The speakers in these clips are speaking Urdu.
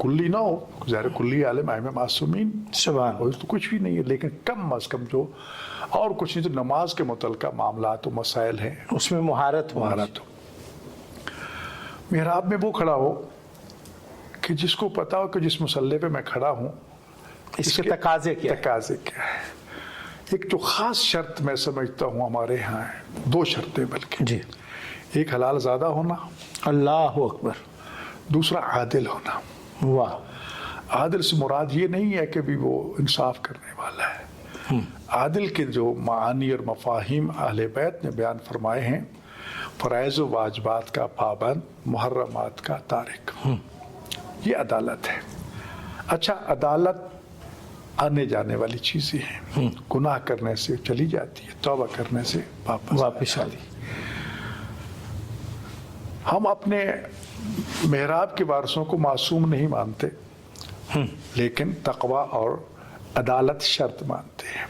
کلی نہ ہو، ظاہر کلی عالم ائمہ معصومین سبحان اور تو کچھ بھی نہیں ہے، لیکن کم از کم جو اور کچھ نہیں تو نماز کے متعلقہ معاملات و مسائل ہیں اس میں مہارت ہو. مہارت ہو. محراب میں وہ کھڑا ہو کہ جس کو پتا ہو کہ جس مسلح پہ میں کھڑا ہوں اس کے تقاضے کیا ہے؟ تقاضے کیا ہے. ایک جو خاص شرط میں سمجھتا ہوں ہمارے ہاں ہے، دو شرطیں بلکہ، جی. ایک حلال زادہ ہونا، اللہ اکبر. دوسرا عادل ہونا. واہ. عادل سے مراد یہ نہیں ہے کہ بھی وہ انصاف کرنے والا ہے. عادل کے جو معانی اور مفاہیم اہل بیت نے بیان فرمائے ہیں، فرائض و واجبات کا پابند، محرمات کا تارک، یہ عدالت ہے. اچھا، عدالت آنے جانے والی چیزیں ہیں، گناہ کرنے سے چلی جاتی ہے، توبہ کرنے سے واپس آتی. ہم اپنے محراب کے وارثوں کو معصوم نہیں مانتے، لیکن تقوی اور عدالت شرط مانتے ہیں.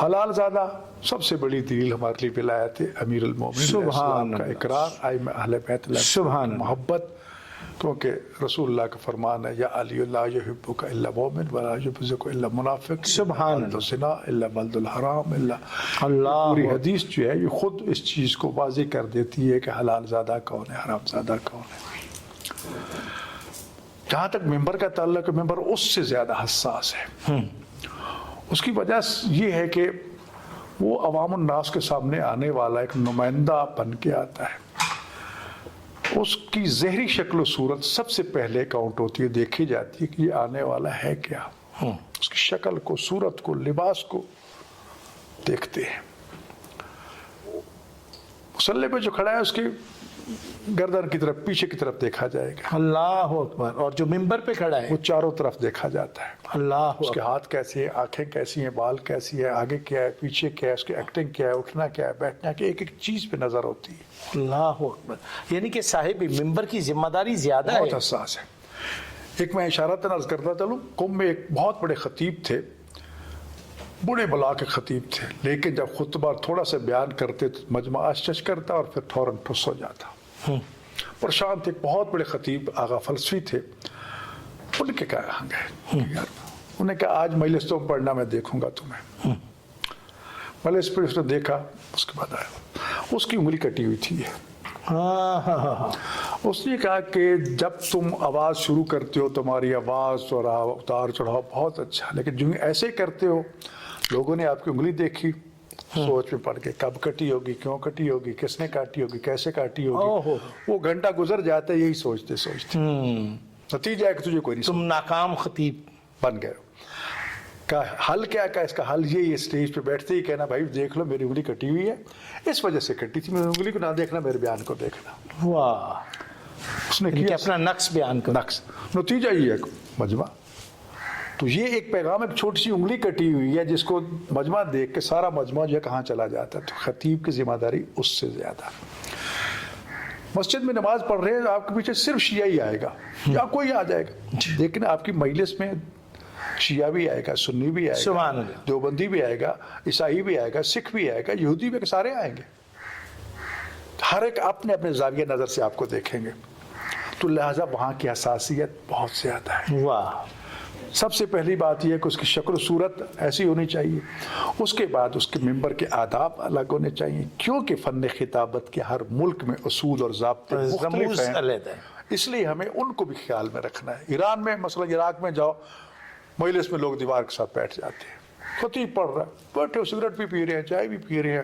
حلال زادہ سب سے بڑی دلیل ہمارے لیے ولایت امیر المومنین علیہ السلام کا اقرار، ائمہ اہل بیت علیہ محبت، کیونکہ رسول اللہ کا فرمان ہے، یا علی لا یحبک الا مومن ولا یبغضک الا منافق، سبحان اللہ، زنا الا بلد الحرام الا. اللہ. پوری حدیث جو ہے یہ خود اس چیز کو واضح کر دیتی ہے کہ حلال زادہ کون ہے، حرام زادہ کون ہے. جہاں تک ممبر کا تعلق ہے، ممبر اس سے زیادہ حساس ہے. اس کی وجہ یہ ہے کہ وہ عوام الناس کے سامنے آنے والا ایک نمائندہ بن کے آتا ہے. اس کی ظاہری شکل و صورت سب سے پہلے کاؤنٹ ہوتی ہے، دیکھی جاتی ہے کہ یہ آنے والا ہے کیا. اس کی شکل کو، صورت کو، لباس کو دیکھتے ہیں. مسلح پہ جو کھڑا ہے اس کی گردن کی طرف، پیچھے کی طرف دیکھا جائے گا. اللہ اکبر. اور جو ممبر پہ کھڑا ہے وہ چاروں طرف دیکھا جاتا ہے. اللہ اس کے ہاتھ کیسے ہیں، آنکھیں کیسی ہیں، بال کیسی ہے، آگے کیا ہے، پیچھے کیا ہے، اس کی ایکٹنگ کیا ہے، اٹھنا کیا ہے، بیٹھنا کیا ہے، ایک ایک چیز پہ نظر ہوتی ہے. اللہ اکبر. یعنی کہ صاحب ممبر کی ذمہ داری زیادہ ہے. بہت حساس ہے. ایک میں اشارتاً عرض کرتا چلوں، قم میں ایک بہت بڑے خطیب تھے، بڑے بلا کے خطیب تھے، لیکن جب خطبہ تھوڑا سا بیان کرتے تو مجمع آشش کرتا اور پھر فوراً ٹھس ہو جاتا. پریشان تھے. بہت بڑے خطیب آغا فلسفی تھے. ان کے کہاں گئے یار، انہوں نے کہا آج مجلس تو پڑھنا، میں دیکھوں گا تمہیں. مجلس پہ اس نے دیکھا، اس کے بعد آیا، اس کی انگلی کٹی ہوئی تھی. اس نے کہا کہ جب تم آواز شروع کرتے ہو تمہاری آواز اور اتار چڑھاؤ بہت اچھا، لیکن جو ایسے کرتے ہو لوگوں نے آپ کی انگلی دیکھی، سوچ میں پڑ گئے کب کٹی ہوگی، کیوں کٹی ہوگی، کس نے کاٹی ہوگی، کیسے کاٹی ہوگی. وہ گھنٹہ گزر جاتا ہے یہی سوچتے سوچتے. نتیجہ ہے کہ تجھے کوئی نہیں، تم ناکام خطیب بن گئے. کا حل کیا؟ کا اس کا حل یہ اسٹیج پہ بیٹھتے ہی کہنا بھائی دیکھ لو میری انگلی کٹی ہوئی ہے، اس وجہ سے کٹی تھی، میری انگلی کو نہ دیکھنا، میرے بیان کو دیکھنا. واہ. اس نے کیا اپنا نقص بیان کر. نقص. نتیجہ یہ ہے مجمع. تو یہ ایک پیغام، ایک چھوٹی سی انگلی کٹی ہوئی ہے جس کو مجمع دیکھ کے سارا مجمع جو ہے کہاں چلا جاتا ہے. تو خطیب کی ذمہ داری اس سے زیادہ. مسجد میں نماز پڑھ رہے ہیں، آپ کے پیچھے صرف شیعہ ہی آئے گا یا کوئی آ جائے گا، لیکن آپ کی مجلس میں شیعہ بھی آئے گا، سنی بھی آئے گا، دیوبندی بھی آئے گا، عیسائی بھی آئے گا، سکھ بھی آئے گا، یہودی بھی، سارے آئیں گے. ہر ایک اپنے اپنے زاویہ نظر سے آپ کو دیکھیں گے. تو لہٰذا وہاں کی حساسیت بہت زیادہ ہے. واہ. سب سے پہلی بات یہ ہے کہ اس کی شکل و صورت ایسی ہونی چاہیے. اس کے بعد اس کے ممبر کے آداب الگ ہونے چاہیے، کیونکہ فن خطابت کے ہر ملک میں اصول اور ضابطے مختلف ہیں، اس لیے ہمیں ان کو بھی خیال میں رکھنا ہے. ایران میں مثلا عراق میں جاؤ، مجلس میں لوگ دیوار کے ساتھ بیٹھ جاتے ہیں، خطیب پڑھ رہا ہے، بیٹھے ہو، سگریٹ بھی پی رہے ہیں، چائے بھی پی رہے ہیں،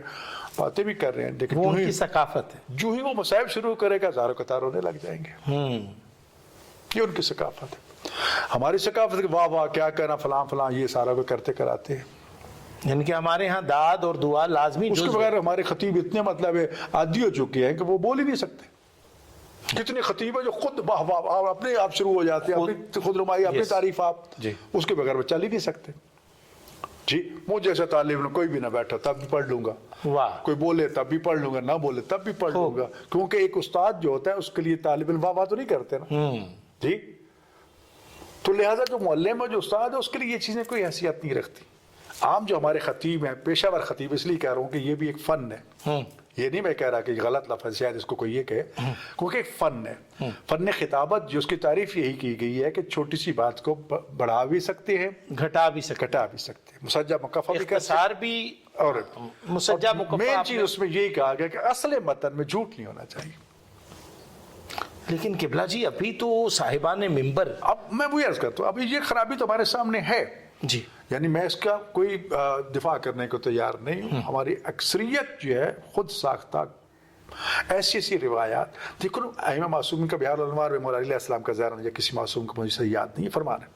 باتیں بھی کر رہے ہیں، لیکن وہ ان کی ثقافت ہے. جو ہی وہ مصائب شروع کرے گا ہزاروں قطار ہونے لگ جائیں گے. یہ ان کی ثقافت ہے. ہماری ثقافت واہ واہ کیا کہنا، فلاں فلاں، یہ سارا کو کرتے کراتے ہیں. یعنی کہ ہمارے ہاں داد اور دعا لازمی. اس کے بغیر ہمارے خطیب اتنے مطلب عادی ہو چکے ہیں کہ وہ بول ہی نہیں سکتے. کتنے خطیب ہیں جو خود واہ واہ اپنے آپ شروع ہو جاتے ہیں، اپنی خود نمائی، اپنی تعریف آپ، اس کے بغیر وہ چل ہی نہیں سکتے. جی مجھ جیسا طالب علم کوئی بھی نہ بیٹھا تب بھی پڑھ لوں گا، کوئی بولے تب بھی پڑھ لوں گا، نہ بولے تب بھی پڑھ لوں گا، کیونکہ ایک استاد جو ہوتا ہے اس کے لیے طالب علم واہ واہ تو نہیں کرتے نا. جی تو لہٰذا جو معلم ہے، جو استاد ہے، اس کے لیے یہ چیزیں کوئی حیثیت نہیں رکھتی. عام جو ہمارے خطیب ہیں، پیشہ ور خطیب، اس لیے کہہ رہا ہوں کہ یہ بھی ایک فن ہے، یہ نہیں میں کہہ رہا کہ غلط لفظ شاید اس کو کوئی یہ کہے، کیونکہ ایک فن ہے، فن خطابت جو اس کی تعریف یہی کی گئی ہے کہ چھوٹی سی بات کو بڑھا بھی سکتے ہیں، گھٹا بھی گھٹا بھی سکتے ہیں، مسجع مکفہ بھی کر سکتے اختصار بھی اور مسجع مکفہ مین چیز اس میں یہی کہا گیا کہ اصل متن میں جھوٹ نہیں ہونا چاہیے۔ لیکن قبلہ جی ابھی تو صاحبان ممبر، اب میں وہی عرض کرتا ہوں، ابھی یہ خرابی تو ہمارے سامنے ہے، جی یعنی میں اس کا کوئی دفاع کرنے کو تیار نہیں ہوں۔ ہماری اکثریت جو ہے خود ساختہ ایسی روایات، دیکھو ائمہ معصومین کا بہار الانوار میں مولا علی علیہ السلام کا ظاہر یا کسی معصوم کو مجھے صحیح یاد نہیں فرمان ہے،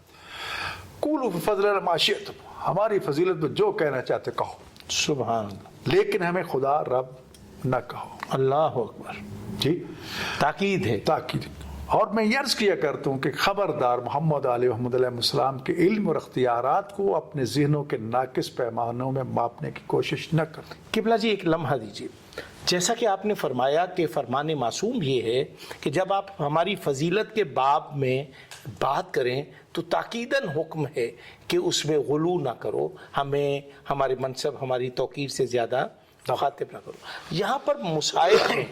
قولوا بفضل ما شئتم، ہماری فضیلت میں جو کہنا چاہتے کہو، سبحان اللہ، لیکن ہمیں خدا رب نہ کہو۔ اللہ اکبر، جی تاکید ہے۔ تاکید۔ اور میں یہ عرض کیا کرتا ہوں کہ خبردار محمد محمد علیہ السلام کے علم اور اختیارات کو اپنے ذہنوں کے ناقص پیمانوں میں ماپنے کی کوشش نہ کریں۔ قبلہ جی ایک لمحہ دیجیے، جیسا کہ آپ نے فرمایا کہ فرمان معصوم یہ ہے کہ جب آپ ہماری فضیلت کے باب میں بات کریں تو تاکیداً حکم ہے کہ اس میں غلو نہ کرو، ہمیں ہمارے منصب ہماری توقیر سے زیادہ مخاطب نہ کرو۔ یہاں پر مسائل میں،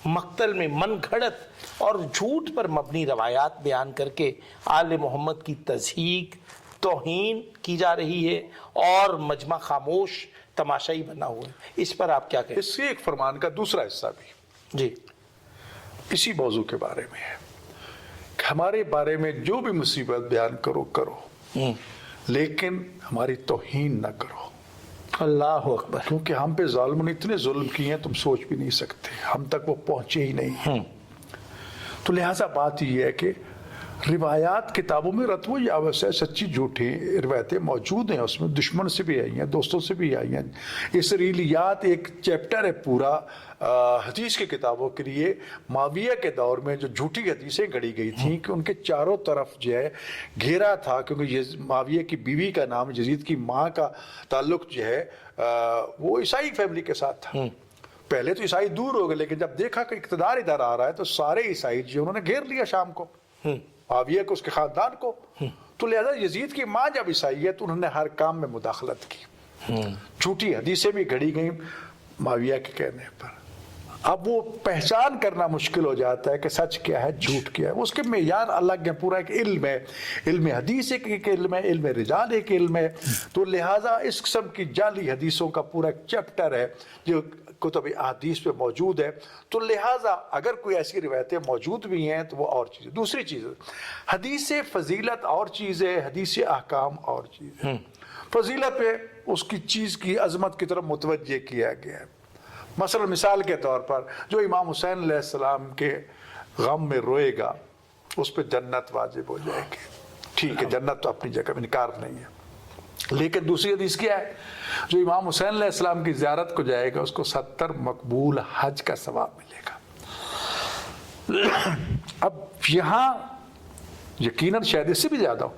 مقتل میں من گھڑت اور جھوٹ پر مبنی روایات بیان کر کے آل محمد کی تضحیق، توہین کی جا رہی ہے اور مجمع خاموش تماشائی بنا ہوا ہے، اس پر آپ کیا کہیں؟ اس سے ایک فرمان کا دوسرا حصہ بھی جی اسی موضوع کے بارے میں ہے کہ ہمارے بارے میں جو بھی مصیبت بیان کرو لیکن ہماری توہین نہ کرو۔ اللہ اکبر، کیونکہ ہم پہ ظالموں نے اتنے ظلم کیے ہیں تم سوچ بھی نہیں سکتے، ہم تک وہ پہنچے ہی نہیں۔ تو لہٰذا بات یہ ہے کہ روایات کتابوں میں رتب و یابس ہے، سچی جھوٹی روایتیں موجود ہیں، اس میں دشمن سے بھی آئی ہیں، دوستوں سے بھی آئی ہیں۔ اسرائیلیات ایک چیپٹر ہے پورا حدیث کی کتابوں کے لیے، معاویہ کے دور میں جو جھوٹی حدیثیں گڑھی گئی تھیں کہ ان کے چاروں طرف جو ہے گھیرا تھا، کیونکہ معاویہ کی بیوی کا نام، یزید کی ماں کا تعلق جو ہے وہ عیسائی فیملی کے ساتھ تھا۔ پہلے تو عیسائی دور ہو گئے، لیکن جب دیکھا کہ اقتدار ادھر آ رہا ہے تو سارے عیسائی جو انہوں نے گھیر لیا شام کو، معاویہ کو، اس کے خاندان کو۔ تو لہذا یزید کی ماں جب عیسائی ہے تو انہوں نے ہر کام میں مداخلت کی، جھوٹی حدیثیں بھی گھڑی گئیں معاویہ کے کہنے پر۔ اب وہ پہچان کرنا مشکل ہو جاتا ہے کہ سچ کیا ہے، جھوٹ کیا ہے، اس کے معیار الگ ہیں، پورا ایک علم ہے، علم حدیث ایک علم ہے، علم رجال ایک علم ہے۔ تو لہٰذا اس قسم کی جعلی حدیثوں کا پورا ایک چیپٹر ہے جو کتب احادیث پہ موجود ہے۔ تو لہٰذا اگر کوئی ایسی روایتیں موجود بھی ہیں تو وہ اور چیز ہے۔ دوسری چیز حدیث فضیلت اور چیز ہے، حدیث احکام اور چیز ہے۔ فضیلت پہ اس کی چیز کی عظمت کی طرف متوجہ کیا گیا ہے۔ مثلا مثال کے طور پر جو امام حسین علیہ السلام کے غم میں روئے گا اس پہ جنت واجب ہو جائے گی، ٹھیک ہے، جنت تو اپنی جگہ میں انکار نہیں ہے، لیکن دوسری حدیث کیا ہے، جو امام حسین علیہ السلام کی زیارت کو جائے گا اس کو 70 مقبول حج کا ثواب ملے گا۔ اب یہاں یقیناً شاید اس سے بھی زیادہ ہو،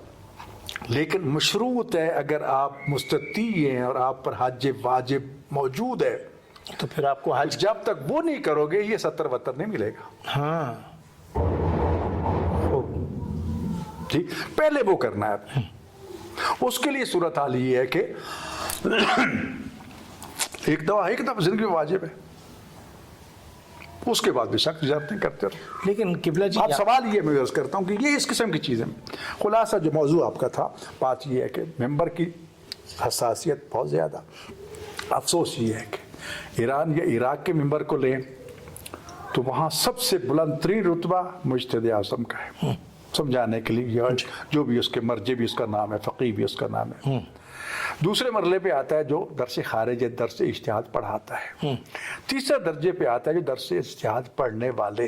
لیکن مشروط ہے اگر آپ مستطیع ہیں اور آپ پر حج واجب موجود ہے تو پھر آپ کو حج، جب تک وہ نہیں کرو گے یہ 70 نہیں ملے گا۔ ہاں جی پہلے وہ کرنا ہے آپ نے۔ اس کے لیے صورتحال یہ ہے کہ ایک دفعہ زندگی میں واجب ہے، اس کے بعد بھی سخت زیارت نہیں کرتے رہو۔ لیکن قبلہ جی اب سوال یہ میں عرض کرتا ہوں کہ یہ اس قسم کی چیزیں، خلاصہ جو موضوع آپ کا تھا، بات یہ ہے کہ ممبر کی حساسیت بہت زیادہ، افسوس یہ ہے کہ ایران یا عراق کے ممبر کو لیں تو وہاں سب سے بلند ترین رتبہ مجتہد اعظم کا ہے، سمجھانے کے لیے جو بھی اس کے مرجع بھی اس کا نام ہے، فقیہ بھی اس کا نام ہے۔ دوسرے مرحلے پہ آتا ہے جو درس خارج درس اجتہاد پڑھاتا ہے۔ تیسرے درجے پہ آتا ہے جو درس اجتہاد پڑھنے والے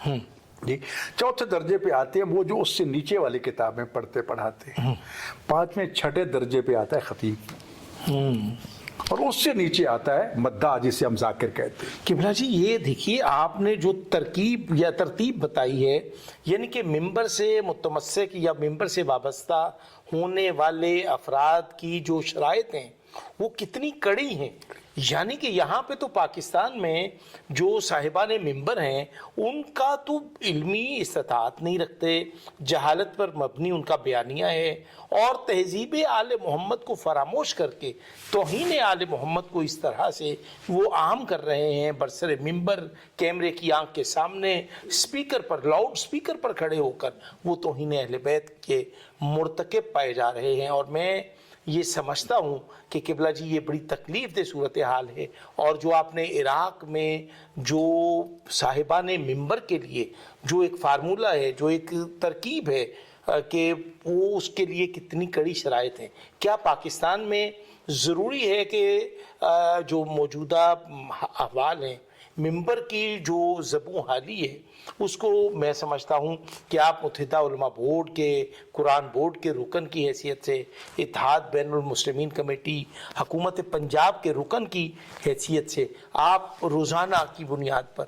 ہیں جی۔ چوتھے درجے پہ آتے ہیں وہ جو اس سے نیچے والی کتابیں پڑھتے پڑھاتے ہیں۔ پانچویں چھٹے درجے پہ آتا ہے خطیب، اور اس سے نیچے آتا ہے مدعا جسے ہم ذاکر کہتے ہیں۔ قبلہ جی یہ دیکھیے آپ نے جو ترکیب یا ترتیب بتائی ہے، یعنی کہ ممبر سے متمسک یا ممبر سے وابستہ ہونے والے افراد کی جو شرائط ہیں وہ کتنی کڑی ہیں. یعنی کہ یہاں پہ تو پاکستان میں جو صاحبان ممبر ہیں ان کا تو علمی استطاعت نہیں رکھتے, جہالت پر مبنی ان کا بیانیہ ہے, اور تہذیب آل محمد کو فراموش کر کے توہین آل محمد کو اس طرح سے وہ عام کر رہے ہیں. برسر ممبر کیمرے کی آنکھ کے سامنے سپیکر پر, لاؤڈ سپیکر پر کھڑے ہو کر وہ توہین اہل بیت کے مرتکب پائے جا رہے ہیں. اور میں یہ سمجھتا ہوں کہ قبلہ جی یہ بڑی تکلیف دہ صورتحال ہے. اور جو آپ نے عراق میں جو صاحبان ممبر کے لیے جو ایک فارمولہ ہے, جو ایک ترکیب ہے کہ وہ اس کے لیے کتنی کڑی شرائط ہیں, کیا پاکستان میں ضروری ہے کہ جو موجودہ احوال ہیں ممبر کی جو زبوں حالی ہے اس کو میں سمجھتا ہوں کہ آپ متحدہ علماء بورڈ کے, قرآن بورڈ کے رکن کی حیثیت سے, اتحاد بین المسلمین کمیٹی, حکومت پنجاب کے رکن کی حیثیت سے آپ روزانہ کی بنیاد پر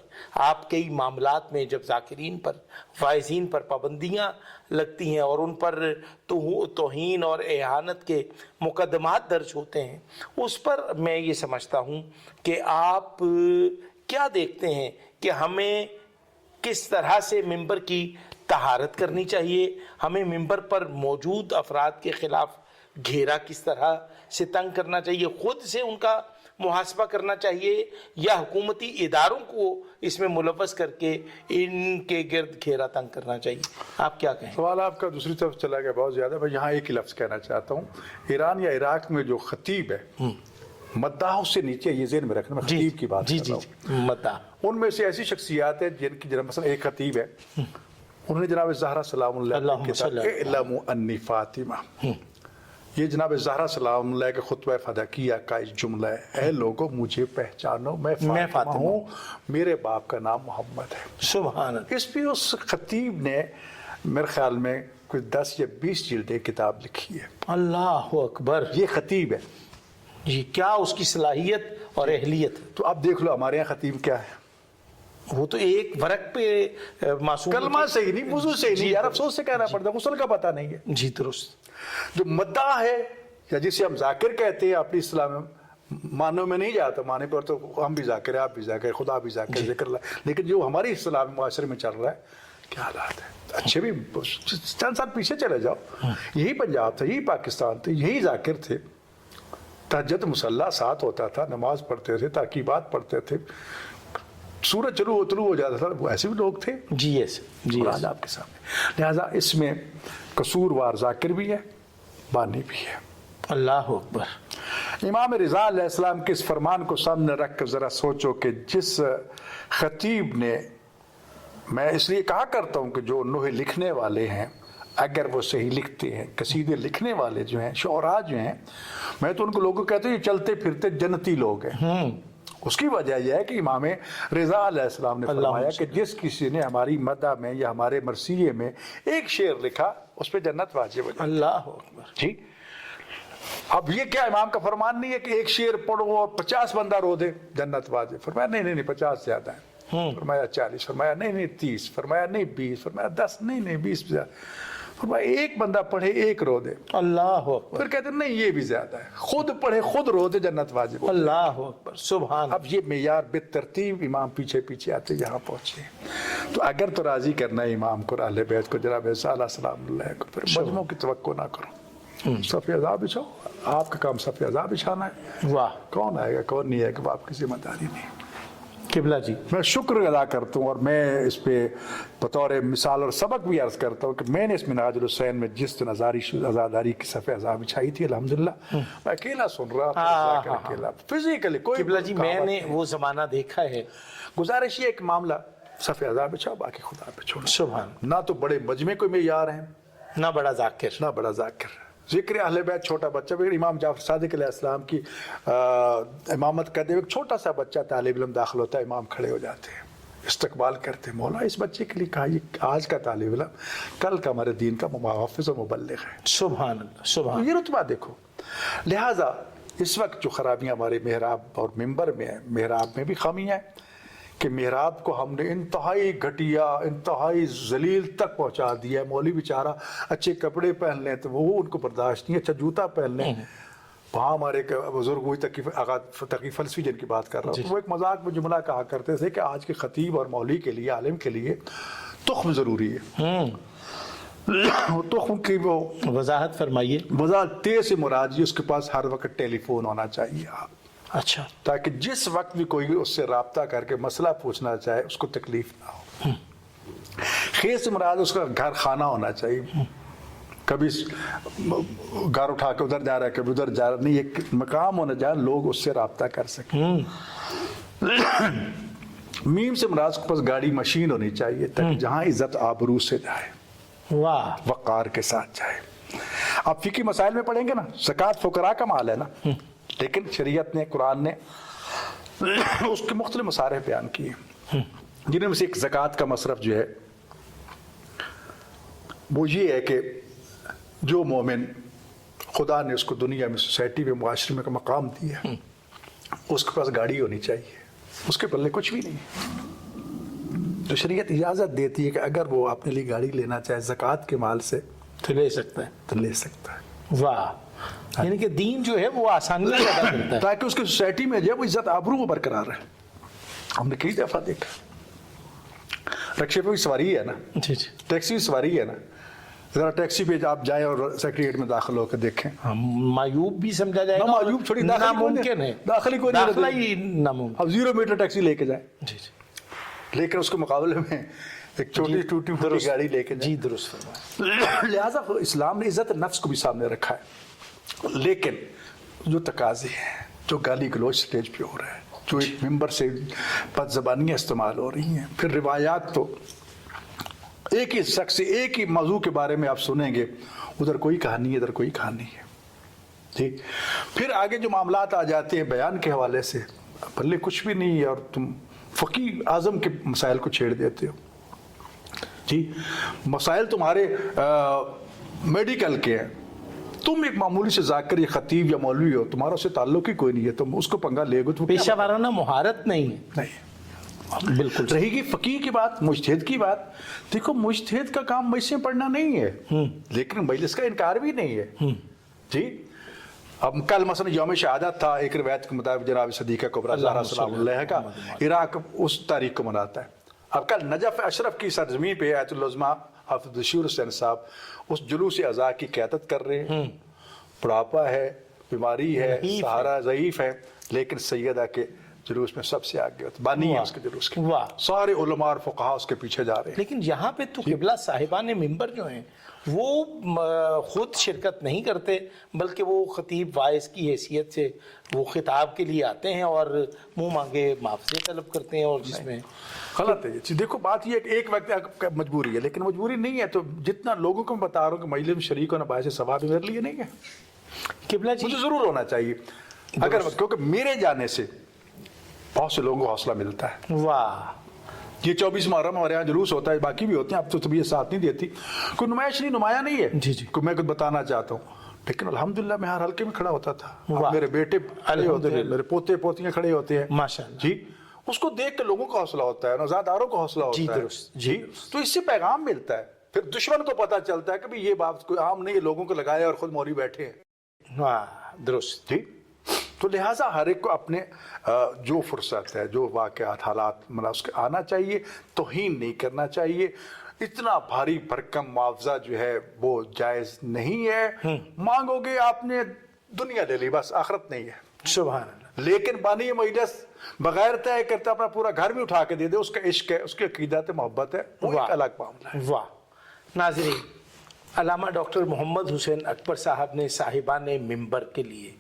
آپ کئی معاملات میں جب ذاکرین پر, واعظین پر پابندیاں لگتی ہیں اور ان پر توہین اور اہانت کے مقدمات درج ہوتے ہیں, اس پر میں یہ سمجھتا ہوں کہ آپ کیا دیکھتے ہیں کہ ہمیں کس طرح سے ممبر کی طہارت کرنی چاہیے, ہمیں ممبر پر موجود افراد کے خلاف گھیرا کس طرح سے تنگ کرنا چاہیے, خود سے ان کا محاسبہ کرنا چاہیے, یا حکومتی اداروں کو اس میں ملوث کر کے ان کے گرد گھیرا تنگ کرنا چاہیے؟ آپ کیا کہیں؟ سوال آپ کا دوسری طرف چلا گیا بہت زیادہ. میں یہاں ایک ہی لفظ کہنا چاہتا ہوں, ایران یا عراق میں جو خطیب ہے, مداح سے نیچے یہ ذہن میں رکھنا, میں خطیب کی بات کر رہا ہوں. مداح ان میں سے ایسی شخصیات ہیں جن کی جناب مثلا ایک خطیب ہے, انہوں نے جناب زہرا سلام اللہ کے ساتھ اعلموا انی فاطمہ, یہ جناب زہرا سلام اللہ کے خطبہ فداکیہ کا ایک جملہ ہے, اے لوگوں مجھے پہچانو, میں فاطمہ ہوں, میرے باپ کا نام محمد ہے. سبحان اللہ. اس پہ اس خطیب نے میرے خیال میں کچھ 10 یا 20 جلدیں کتاب لکھی ہے. اللہ اکبر. یہ خطیب ہے جی, کیا اس کی صلاحیت اور اہلیت؟ تو اب دیکھ لو ہمارے یہاں خطیب کیا ہے, وہ تو ایک ورق پہ معصوم, کلمہ صحیح نہیں, وضو صحیح نہیں, یار افسوس سے کہنا پڑتا ہے, غسل کا پتہ نہیں ہے. جی درست. جو مدعا ہے یا جسے ہم ذاکر کہتے ہیں اپنی اصطلاح میں, معنوں میں نہیں جاتا, معنی پر تو ہم بھی ذاکر ہیں, آپ بھی ذاکر, خدا بھی ذاکر, ذکر اللہ, لیکن جو ہماری اصطلاح میں معاشرے میں چل رہا ہے کیا حالات ہے. اچھے بھی چند سال پیچھے چلے جاؤ, یہی پنجاب تھا, یہی پاکستان تھے, یہی ذاکر تھے, تہجد مصلی ساتھ ہوتا تھا, نماز پڑھتے تھے, ترکیبات پڑھتے تھے, سورج طلوع ہو جاتا تھا, وہ ایسے بھی لوگ تھے. جی یس, جی آج آپ کے سامنے. لہٰذا اس میں قصوروار ذاکر بھی ہے, بانی بھی ہے. اللہ اکبر. امام رضا علیہ السلام کے اس فرمان کو سامنے رکھ کر ذرا سوچو کہ جس خطیب نے, میں اس لیے کہا کرتا ہوں کہ جو نوحے لکھنے والے ہیں اگر وہ صحیح لکھتے ہیں, قصیدے لکھنے والے جو ہیں, شعراء جو ہیں, میں تو ان کو لوگوں کہتے ہیں یہ چلتے پھرتے جنتی لوگ ہیں. اس کی وجہ یہ ہے کہ امام رضا علیہ السلام نے فرمایا کہ جس کسی نے ہماری مدح میں یا ہمارے مرثیے میں ایک شعر لکھا اس پہ جنت واجب ہے. اللہ اکبر. جی, اب یہ کیا امام کا فرمان نہیں ہے کہ ایک شعر پڑھو اور 50 بندہ رو دے جنت واجب؟ فرمایا نہیں 50 زیادہ ہیں. فرمایا 40, فرمایا نہیں 30, فرمایا نہیں 20, فرمایا 10, نہیں 20 زیادہ, فرمایا ایک بندہ پڑھے ایک رو دے. اللہ اکبر. پھر کہتے ہیں نہیں یہ بھی زیادہ ہے, خود پڑھے خود رو دے جنت واجب. اللہ اکبر. سبحان. اب یہ معیار بے ترتیب امام پیچھے پیچھے آتے یہاں پہنچے. تو اگر تو راضی کرنا ہے امام کو, اہل بیت کو, جناب علیہ السلام اللہ کو, پھر مجموع کی توقع نہ کرو, صف عزا بچھاؤ. آپ کا کام صف عزا بچھانا ہے. واہ. کون آئے گا کون نہیں آئے گا, آپ کی ذمہ داری نہیں. قبلہ جی, میں شکر ادا کرتا ہوں, اور میں اس پہ بطور مثال اور سبق بھی عرض کرتا ہوں کہ میں نے اس منہاج الحسین میں جس دن عزاداری کی صف عزا بچھائی تھی, الحمدللہ میں اکیلا سن رہا تھا, اکیلا فزیکلی کوئی. قبلہ جی میں نے وہ زمانہ دیکھا ہے. گزارش یہ ایک معاملہ, صف عزا بچھاؤ, باقی خدا پہ چھوڑو. سبحان. نہ تو بڑے مجمع کوئی معیار ہیں, نہ بڑا ذاکر, نہ بڑا ذاکر. ذکر اہل بیت چھوٹا بچہ, امام جعفر صادق علیہ السلام کی امامت کرتے ہوئے ایک چھوٹا سا بچہ طالب علم داخل ہوتا ہے, امام کھڑے ہو جاتے ہیں, استقبال کرتے ہیں, مولا اس بچے کے لیے کہا یہ آج کا طالب علم کل کا ہمارے دین کا محافظ و مبلغ ہے. سبحان اللہ. سبحان. یہ رتبہ دیکھو. لہٰذا اس وقت جو خرابیاں ہمارے محراب اور ممبر میں ہیں, محراب میں بھی خامیاں ہیں کہ محراب کو ہم نے انتہائی گھٹیا, انتہائی ذلیل تک پہنچا دیا ہے. مولوی بیچارہ اچھے کپڑے پہن لیں تو وہ ان کو برداشت نہیں, اچھا جوتا پہن لیں وہاں ہمارے ایک بزرگ ہوئی تقی فلسفی جن کی بات کر رہا ہوں، تو وہ ایک مذاق میں جملہ کہا کرتے تھے کہ آج کے خطیب اور مولوی کے لیے، عالم کے لیے تخم ضروری ہے. تخم کی وہ وضاحت فرمائیے. وضاحت تے سے مراد یہ اس کے پاس ہر وقت ٹیلی فون ہونا چاہیے، اچھا، تاکہ جس وقت بھی کوئی اس سے رابطہ کر کے مسئلہ پوچھنا چاہے اس کو تکلیف نہ ہو. خیز سے مراد اس کا گھر خانہ ہونا چاہیے، کبھی گھر اٹھا کے ادھر جا رہا ہے کبھی ادھر جا رہا نہیں، ایک مقام ہونا جہاں لوگ اس سے رابطہ کر سکیں. میم سے مراد اس کے پاس گاڑی مشین ہونی چاہیے تاکہ جہاں عزت آبرو سے جائے، واہ، وقار کے ساتھ جائے. آپ فقہی مسائل میں پڑھیں گے نا، زکوٰۃ فقراء کا مال ہے نا، لیکن شریعت نے، قرآن نے اس کے مختلف مصارف بیان کیے، جنہیں میں سے ایک زکوٰۃ کا مصرف جو ہے وہ یہ ہے کہ جو مومن خدا نے اس کو دنیا میں، سوسائٹی میں، معاشرے میں کا مقام دیا ہے، اس کے پاس گاڑی ہونی چاہیے، اس کے پلے کچھ بھی نہیں. تو شریعت اجازت دیتی ہے کہ اگر وہ اپنے لیے گاڑی لینا چاہے زکوٰۃ کے مال سے تو لے سکتا ہے، تو لے سکتا ہے. واہ، یعنی کہ دین جو ہے وہ آسانی پیدا کرتا ہے تاکہ اس کی سوسائٹی میں جو ہے وہ عزت آبرو وہ برقرار رہے. ہم نے کئی دفعہ دیکھا رکشے پہ بھی سواری ہے نا، جی جی، ٹیکسی بھی سواری ہے نا، ذرا ٹیکسی پہ آپ جائیں اور سیکریٹریٹ میں داخل ہو کے دیکھیں، معیوب بھی سمجھا جائے گا، معیوب چھوڑی ناممکن ہے، داخل ہی داخلہ ہی ناممکن. اب 0 میٹر ٹیکسی لے کے جائیں، جی جی، لیکن اس کے مقابلے میں ایک چھوٹی ٹوٹی پھوٹی گاڑی لے کے جائیں. جی درست فرمایا. لہٰذا اسلام نے عزت نفس کو بھی سامنے رکھا ہے، لیکن جو تقاضے ہیں، جو گالی گلوچ سٹیج پہ ہو رہا ہے، جو ایک ممبر سے بد زبانیاں استعمال ہو رہی ہیں، پھر روایات تو ایک ہی شخص ایک ہی موضوع کے بارے میں آپ سنیں گے، ادھر کوئی کہانی ہے ادھر کوئی کہانی ہے. ٹھیک، پھر آگے جو معاملات آ جاتے ہیں بیان کے حوالے سے، بھلے کچھ بھی نہیں ہے اور تم فقیہ اعظم کے مسائل کو چھیڑ دیتے ہو. جی، مسائل تمہارے میڈیکل کے ہیں، تم ایک معمولی سے ذاکر یا خطیب یا مولوی ہو، تمہارا اس سے تعلق ہی کوئی نہیں ہے، تم اس کو پنگا لے گو تو پیشہ وارانہ مہارت نہیں ہے. نہیں. بالکل رہے گی فقیہ کی بات، مجتہد کی بات، دیکھو مجتہد کا کام مجلس میں پڑھنا نہیں ہے، لیکن مجلس کا انکار بھی نہیں ہے. جی، اب کل مثلا یوم شہادت تھا، ایک روایت کے مطابق جناب صدیقہ کبریٰ زہرا سلام اللہ کا عراق اس تاریخ کو مناتا ہے. اب کل نجف اشرف کی سرزمین پہ آیت العظمیٰ حافظ بشیر حسین صاحب اس جلوس اعضاء کی قیادت کر رہے ہیں. بڑھاپا ہے، بیماری ہے، سہارا ضعیف ہے، لیکن سیدہ کے جلوس میں سب سے آگے ہوتا، بانی ہے اس کے جلوس کے، سارے علماء اور فقہاء اس کے پیچھے جا رہے ہیں. لیکن یہاں پہ تو قبلہ صاحبان ممبر جو ہیں وہ خود شرکت نہیں کرتے، بلکہ وہ خطیب واعظ کی حیثیت سے وہ خطاب کے لیے آتے ہیں اور منہ مانگے معافی طلب کرتے ہیں، اور جس میں غلط ہے یہ چیز. دیکھو بات یہ ہے کہ ایک وقت مجبوری ہے، لیکن مجبوری نہیں ہے تو جتنا لوگوں کو میں بتا رہا ہوں کہ مجلس میں شریک ہونا باعث ثواب میرے لیے نہیں ہے. قبلہ جی مجھے ضرور ہونا چاہیے، اگر کیونکہ میرے جانے سے بہت سے لوگوں کو حوصلہ ملتا ہے. واہ، یہ 24 محرم ہمارے یہاں جلوس ہوتا ہے، باقی بھی ہوتے ہیں، اب تو طبیعت ساتھ نہیں دیتی، کوئی نمائش نہیں، نمایاں نہیں ہے. جی جی، میں کچھ بتانا چاہتا ہوں، لیکن الحمدللہ میں ہر حلقے میں کھڑا ہوتا تھا. میرے بیٹے کھڑے ہوتے ہیں، میرے پوتے پوتیاں کھڑے ہوتے ہیں، ماشاءاللہ. جی، اس کو دیکھ کے لوگوں کا حوصلہ ہوتا ہے، نوزائیداروں کا حوصلہ ہوتا ہے. جی، تو اس سے پیغام ملتا ہے. پھر دشمن کو پتہ چلتا ہے کہ یہ بات کوئی عام نہیں ہے، لوگوں کو لگایا اور خود مولوی بیٹھے ہیں. واہ، درست. جی، تو لہٰذا ہر ایک کو اپنے جو فرصت ہے، جو واقعات حالات مطلب اس کے آنا چاہیے، توہین نہیں کرنا چاہیے. اتنا بھاری بھرکم معاوضہ جو ہے وہ جائز نہیں ہے. مانگو گے آپ نے دنیا لے لی، بس آخرت نہیں ہے. سبحان اللہ. لیکن بانی مجلس بغیر طے کرتے اپنا پورا گھر بھی اٹھا کے دے دے، اس کا عشق ہے، اس کی عقیدت محبت ہے، وہ ایک الگ معاملہ ہے. واہ. ناظرین، علامہ ڈاکٹر محمد حسین اکبر صاحب نے صاحبان ممبر کے لیے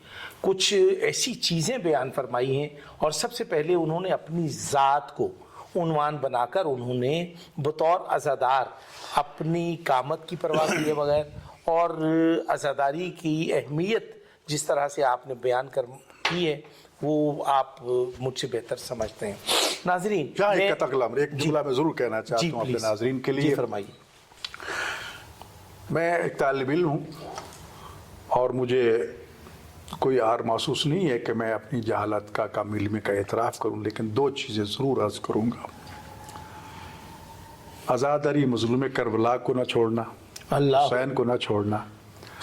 کچھ ایسی چیزیں بیان فرمائی ہیں، اور سب سے پہلے انہوں نے اپنی ذات کو عنوان بنا کر انہوں نے بطور عزادار اپنی قامت کی پرواہ کیے بغیر اور عزاداری کی اہمیت جس طرح سے آپ نے بیان کی ہے وہ آپ مجھ سے بہتر سمجھتے ہیں. ناظرین، ایک جملہ میں ضرور کہنا چاہتا ہوں اپنے ناظرین کے لیے. فرمائیے. میں ایک طالب علم ہوں اور مجھے کوئی عار محسوس نہیں ہے کہ میں اپنی جہالت کا کم علمی کا اعتراف کروں، لیکن 2 چیزیں ضرور عرض کروں گا. عزاداری مظلوم کربلا کو نہ چھوڑنا، حسین کو نہ چھوڑنا،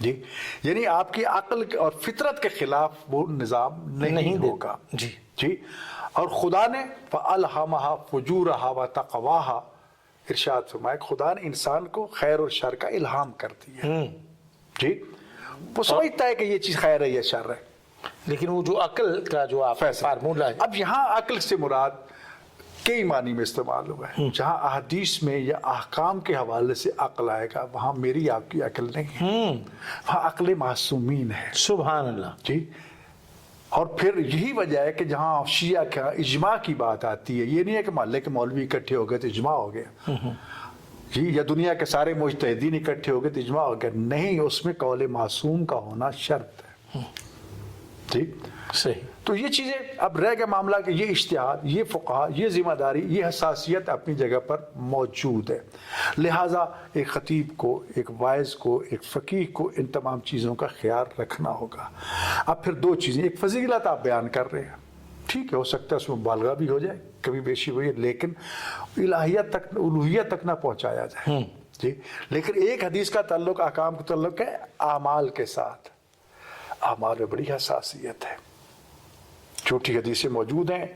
جی یعنی آپ کی عقل اور فطرت کے خلاف وہ نظام نہیں ہوگا. جی جی اور خدا نے فَأَلْهَمَهَا فُجُورَهَا وَتَقْوَاهَا ارشاد فرمایا خدا نے انسان کو خیر اور شر کا الہام کر دیا. جی وہ سمجھتا ہے کہ یہ چیز خیر ہے یا شر ہے، لیکن وہ جو عقل کا جو آپ فارمولہ ہے. اب یہاں عقل سے مراد کئی معنی میں استعمال ہوا ہے. جہاں احادیث میں یا احکام کے حوالے سے عقل آئے گا وہاں میری آپ کی عقل نہیں ہے، وہاں عقل معصومین ہے. سبحان اللہ. جی اور پھر یہی وجہ ہے کہ جہاں شیعہ کا اجماع کی بات آتی ہے، یہ نہیں ہے کہ محلے کے مولوی اکٹھے ہو گئے تو اجماع ہو گیا، جی یا دنیا کے سارے مجتہدین اکٹھے ہو گئے تو اجماع ہو گیا. نہیں، اس میں قول معصوم کا ہونا شرط ہے. جی صحیح. تو یہ چیزیں اب رہ گیا معاملہ کہ یہ اشتہاد، یہ فقہ، یہ ذمہ داری، یہ حساسیت اپنی جگہ پر موجود ہے. لہٰذا ایک خطیب کو، ایک واعظ کو، ایک فقیہ کو ان تمام چیزوں کا خیال رکھنا ہوگا. اب پھر دو چیزیں، ایک فضیلت آپ بیان کر رہے ہیں، ٹھیک ہے، ہو سکتا ہے اس میں مبالغہ بھی ہو جائے، کبھی بیشی ہوئی، لیکن الہیت تک، الوہیت تک نہ پہنچایا جائے. جی لیکن ایک حدیث کا تعلق احکام کا تعلق ہے اعمال کے ساتھ. اعمال میں بڑی حساسیت ہے. جھوٹی حدیثیں موجود ہیں.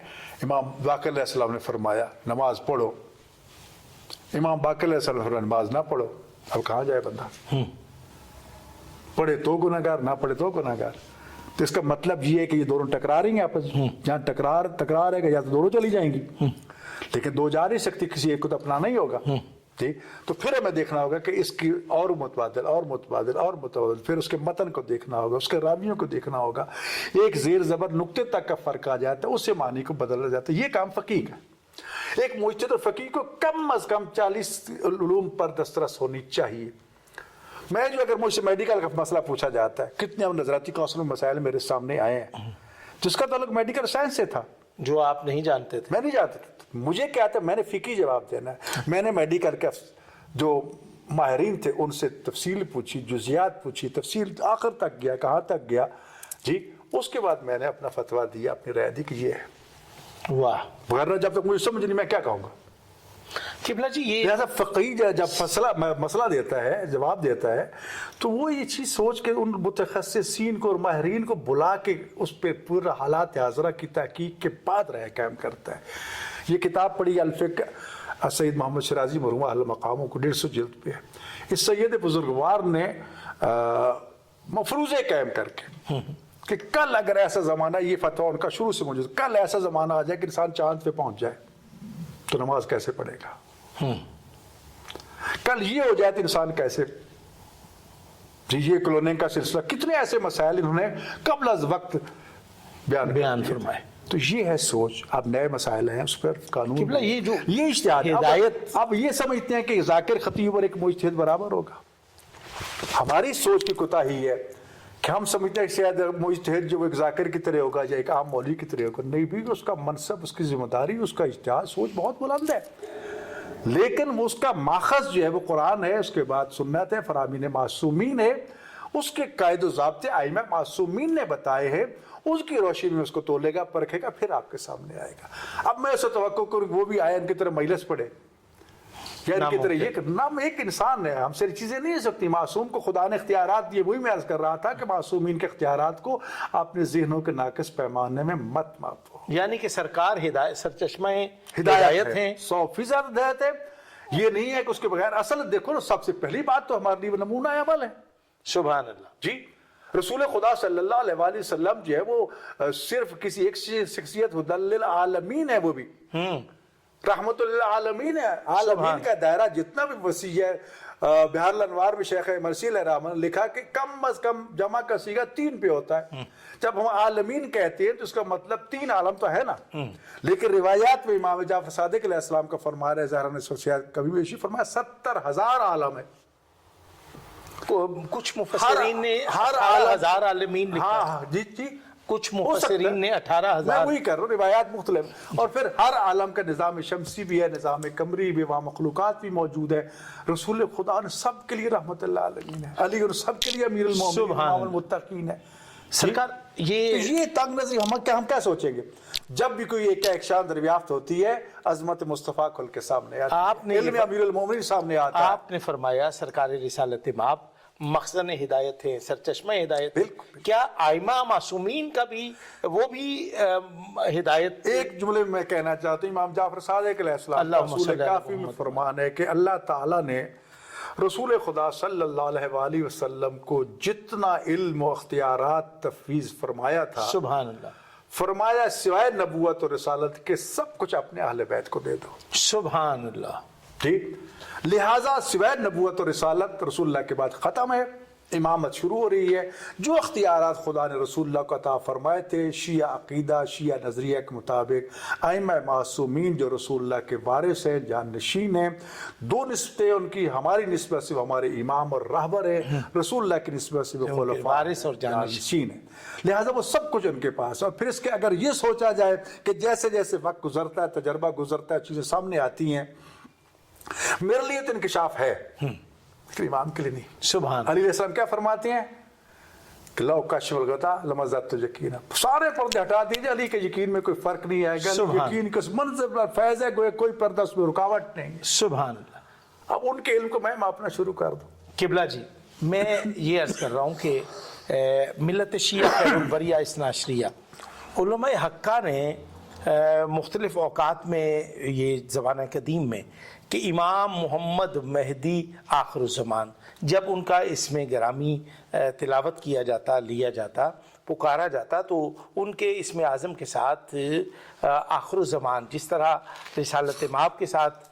امام باقر علیہ السلام نے فرمایا نماز پڑھو، امام باقر علیہ السلام نے فرمایا نماز نہ پڑھو. اب کہاں جائے بندہ؟ پڑھے تو گناہگار، نہ پڑھے تو گناہگار. تو اس کا مطلب یہ ہے کہ یہ دونوں ٹکرا رہی ہیں آپس میں. جہاں تکرار ہے کہ یا تو دونوں چلی جائیں گی، لیکن دو جا نہیں سکتی، کسی ایک کو تو اپنانا ہی ہوگا. جی تو پھر ہمیں دیکھنا ہوگا کہ اس کی اور متبادل اور متبادل اور متبادل، پھر اس کے متن کو دیکھنا ہوگا، اس کے راویوں کو دیکھنا ہوگا. ایک زیر زبر نقطے تک کا فرق آ جاتا ہے، اس سے معنی کو بدلا جاتا ہے. یہ کام فقیہ کا. ایک مجتہد اور فقیہ کو کم از کم 40 علوم پر دسترس ہونی چاہیے. میں جو اگر مجھ سے میڈیکل کا مسئلہ پوچھا جاتا ہے، کتنے نظراتی کونسل میں مسائل میرے سامنے آئے ہیں جس کا تعلق میڈیکل سائنس سے تھا، جو آپ نہیں جانتے تھے. میں نہیں جانتا تھا. مجھے کیا تھا، میں نے فقہی جواب دینا ہے. میں نے میڈیکل کے جو ماہرین تھے ان سے تفصیل پوچھی، جزیات پوچھی، تفصیل آخر تک گیا، کہاں تک گیا. جی اس کے بعد میں نے اپنا فتویٰ دیا، اپنی رائے دی کہ یہ ہے. واہ. وغیرہ جب تک مجھے سمجھ نہیں، میں کیا کہوں گا. قبلہ جی یہ لہٰذا فقیہ جب مسئلہ دیتا ہے، جواب دیتا ہے، تو وہ یہ چیز سوچ کے ان متخصصین کو اور ماہرین کو بلا کے اس پہ پورا حالات حاضرہ کی تحقیق کے بعد رائے قائم کرتا ہے. یہ کتاب پڑھی الفقہ سید محمد شرازی مرحوم اہل مقاموں کو 150 جلد پہ ہے. اس سید بزرگوار نے مفروضے قائم کر کے کہ کل اگر ایسا زمانہ، یہ فتویٰ ان کا شروع سے موجود، کل ایسا زمانہ آ جائے کہ انسان چاند پہ پہنچ جائے تو نماز کیسے پڑھے گا. کل یہ ہو جائے تو انسان کیسے. جی یہ کلوننگ کا سلسلہ، کتنے ایسے مسائل انہوں نے قبل از وقت بیان فرمائے. تو یہ ہے سوچ. اب نئے مسائل ہیں، اس پر قانون، قبلہ یہ جو یہ اشتہاد ہدایت، اب یہ سمجھتے ہیں کہ ذاکر خطیب اور ایک مجتہد برابر ہوگا. ہماری سوچ کی کوتاہی ہے کہ ہم سمجھتے ہیں کہ شاید مجتہد جو ایک ذاکر کی طرح ہوگا یا ایک عام مولوی کی طرح ہوگا. نہیں بھی، اس کا منصب، اس کی ذمہ داری، اس کا اجتہاد، سوچ بہت بلند ہے. لیکن اس کا ماخذ جو ہے وہ قرآن ہے، اس کے بعد سنت ہے، فرامین معصومین ہے، اس کے قائد و ضابطے ائمہ معصومین نے بتائے ہیں. اس کی روشنی میں اس کو تولے گا، پرکھے گا، پھر آپ کے سامنے آئے گا. اب میں اسے توقع کروں وہ بھی آئے ان کی طرح مجلس پڑھے یا ان کی طرح یہ نام ایک انسان ہے. ہم سے چیزیں نہیں ہو سکتی. معصوم کو خدا نے اختیارات دیے. وہی میں عرض کر رہا تھا کہ معصومین کے اختیارات کو اپنے ذہنوں کے ناقص پیمانے میں مت ماپو. یعنی کہ سرکار ہدایت، سرچشمہ ہدایت ہیں، 100% ہدایت ہے. یہ نہیں ہے کہ اس کے بغیر. اصل دیکھو نا، سب سے پہلی بات تو ہمارے لیے نمونہ عمل ہے. سبحان اللہ. جی رسول خدا صلی اللہ علیہ وآلہ وسلم جو ہے وہ صرف کسی ایک شخصیت ہدی للعالمین ہے، وہ بھی رحمت للعالمین ہے. عالمین کا دائرہ جتنا بھی وسیع ہے. بہار الانوار میں شیخ مرسی علیہ الرحمہ نے لکھا کہ کم از کم جمع کا صیغہ 3 پہ ہوتا ہے. جب ہم عالمین کہتے ہیں تو اس کا مطلب 3 عالم تو ہے نا. لیکن روایات میں امام جعفر صادق علیہ السلام کا فرما رہے زہرا نے کبھی بیشی فرمایا 70,000 عالم ہے. کچھ مفسرین نے 18,000 عالمین لکھا. ہاں جی جی، کچھ مفسرین نے 18,000. میں وہی کر رہا ہوں، روایات مختلف. اور پھر ہر عالم کا نظام شمسی بھی ہے، نظام قمری بھی، وہاں مخلوقات بھی موجود ہے. رسول خدا نے سب کے لیے رحمت اللہ عالمین ہے. علی اور سب کے لیے امیر المومنین امام المتقین ہے. سرکار یہ تنگ نظری ہم کیا سوچیں گے جب بھی کوئی ایک شان دریافت ہوتی ہے، عظمت مصطفیٰ کھل کے سامنے آتی ہے، آپ نے علم امیر المومنین سامنے آتا ہے. آپ نے فرمایا سرکار رسالت مآب مخزن ہدایت ہے، سرچشمہ ہدایت ہے. کیا آئمہ معصومین کا بھی وہ بھی ہدایت؟ ایک جملے میں کہنا چاہتا ہوں، امام جعفر صادق علیہ السلام کا رسول کافی میں فرمان ہے کہ اللہ تعالیٰ نے رسول خدا صلی اللہ علیہ وآلہ وسلم کو جتنا علم و اختیارات تفویض فرمایا تھا، سبحان اللہ، فرمایا سوائے نبوت اور رسالت کے سب کچھ اپنے اہل بیت کو دے دو. سبحان اللہ. ٹھیک، لہٰذا سوائے نبوت اور رسالت رسول اللہ کے بعد ختم ہے، امامت شروع ہو رہی ہے. جو اختیارات خدا نے رسول اللہ کو عطا فرمائے تھے شیعہ عقیدہ، شیعہ نظریہ کے مطابق، ائمہ معصومین جو رسول اللہ کے وارث ہیں، جانشین ہیں، دو نسبتیں ان کی، ہماری نسبت سے وہ ہمارے امام اور راہبر ہیں، رسول اللہ کی نسبت سے وہ خلفاء وارث اور جانشین ہیں. لہٰذا وہ سب کچھ ان کے پاس ہے. اور پھر اس کے اگر یہ سوچا جائے کہ جیسے جیسے وقت گزرتا ہے، تجربہ گزرتا ہے، چیزیں سامنے آتی ہیں، میرے لیے تو انکشاف ہے، لیکن امام کے لیے نہیں. سبحان علی علیہ السلام کیا فرماتے ہیں کہ لو کشف الغطا لما زادت یقینا، سارے پردے ہٹا دیجئے، علی کے یقین میں کوئی فرق نہیں آئے گا. یقین کس منظر پر فیض ہے، کوئی پردہ اس میں رکاوٹ نہیں. سبحان اللہ. اب ان کے علم کو میں ماپنا شروع کر دوں. قبلہ جی، میں یہ عرض کر رہا ہوں کہ ملت شیعہ خیر البریہ اثنا عشریہ، علماء حقہ نے مختلف اوقات میں یہ زمانہ قدیم میں کہ امام محمد مہدی آخر الزمان، جب ان کا اسم گرامی تلاوت کیا جاتا، لیا جاتا، پکارا جاتا، تو ان کے اسم اعظم کے ساتھ آخر الزمان، جس طرح رسالت مآب کے ساتھ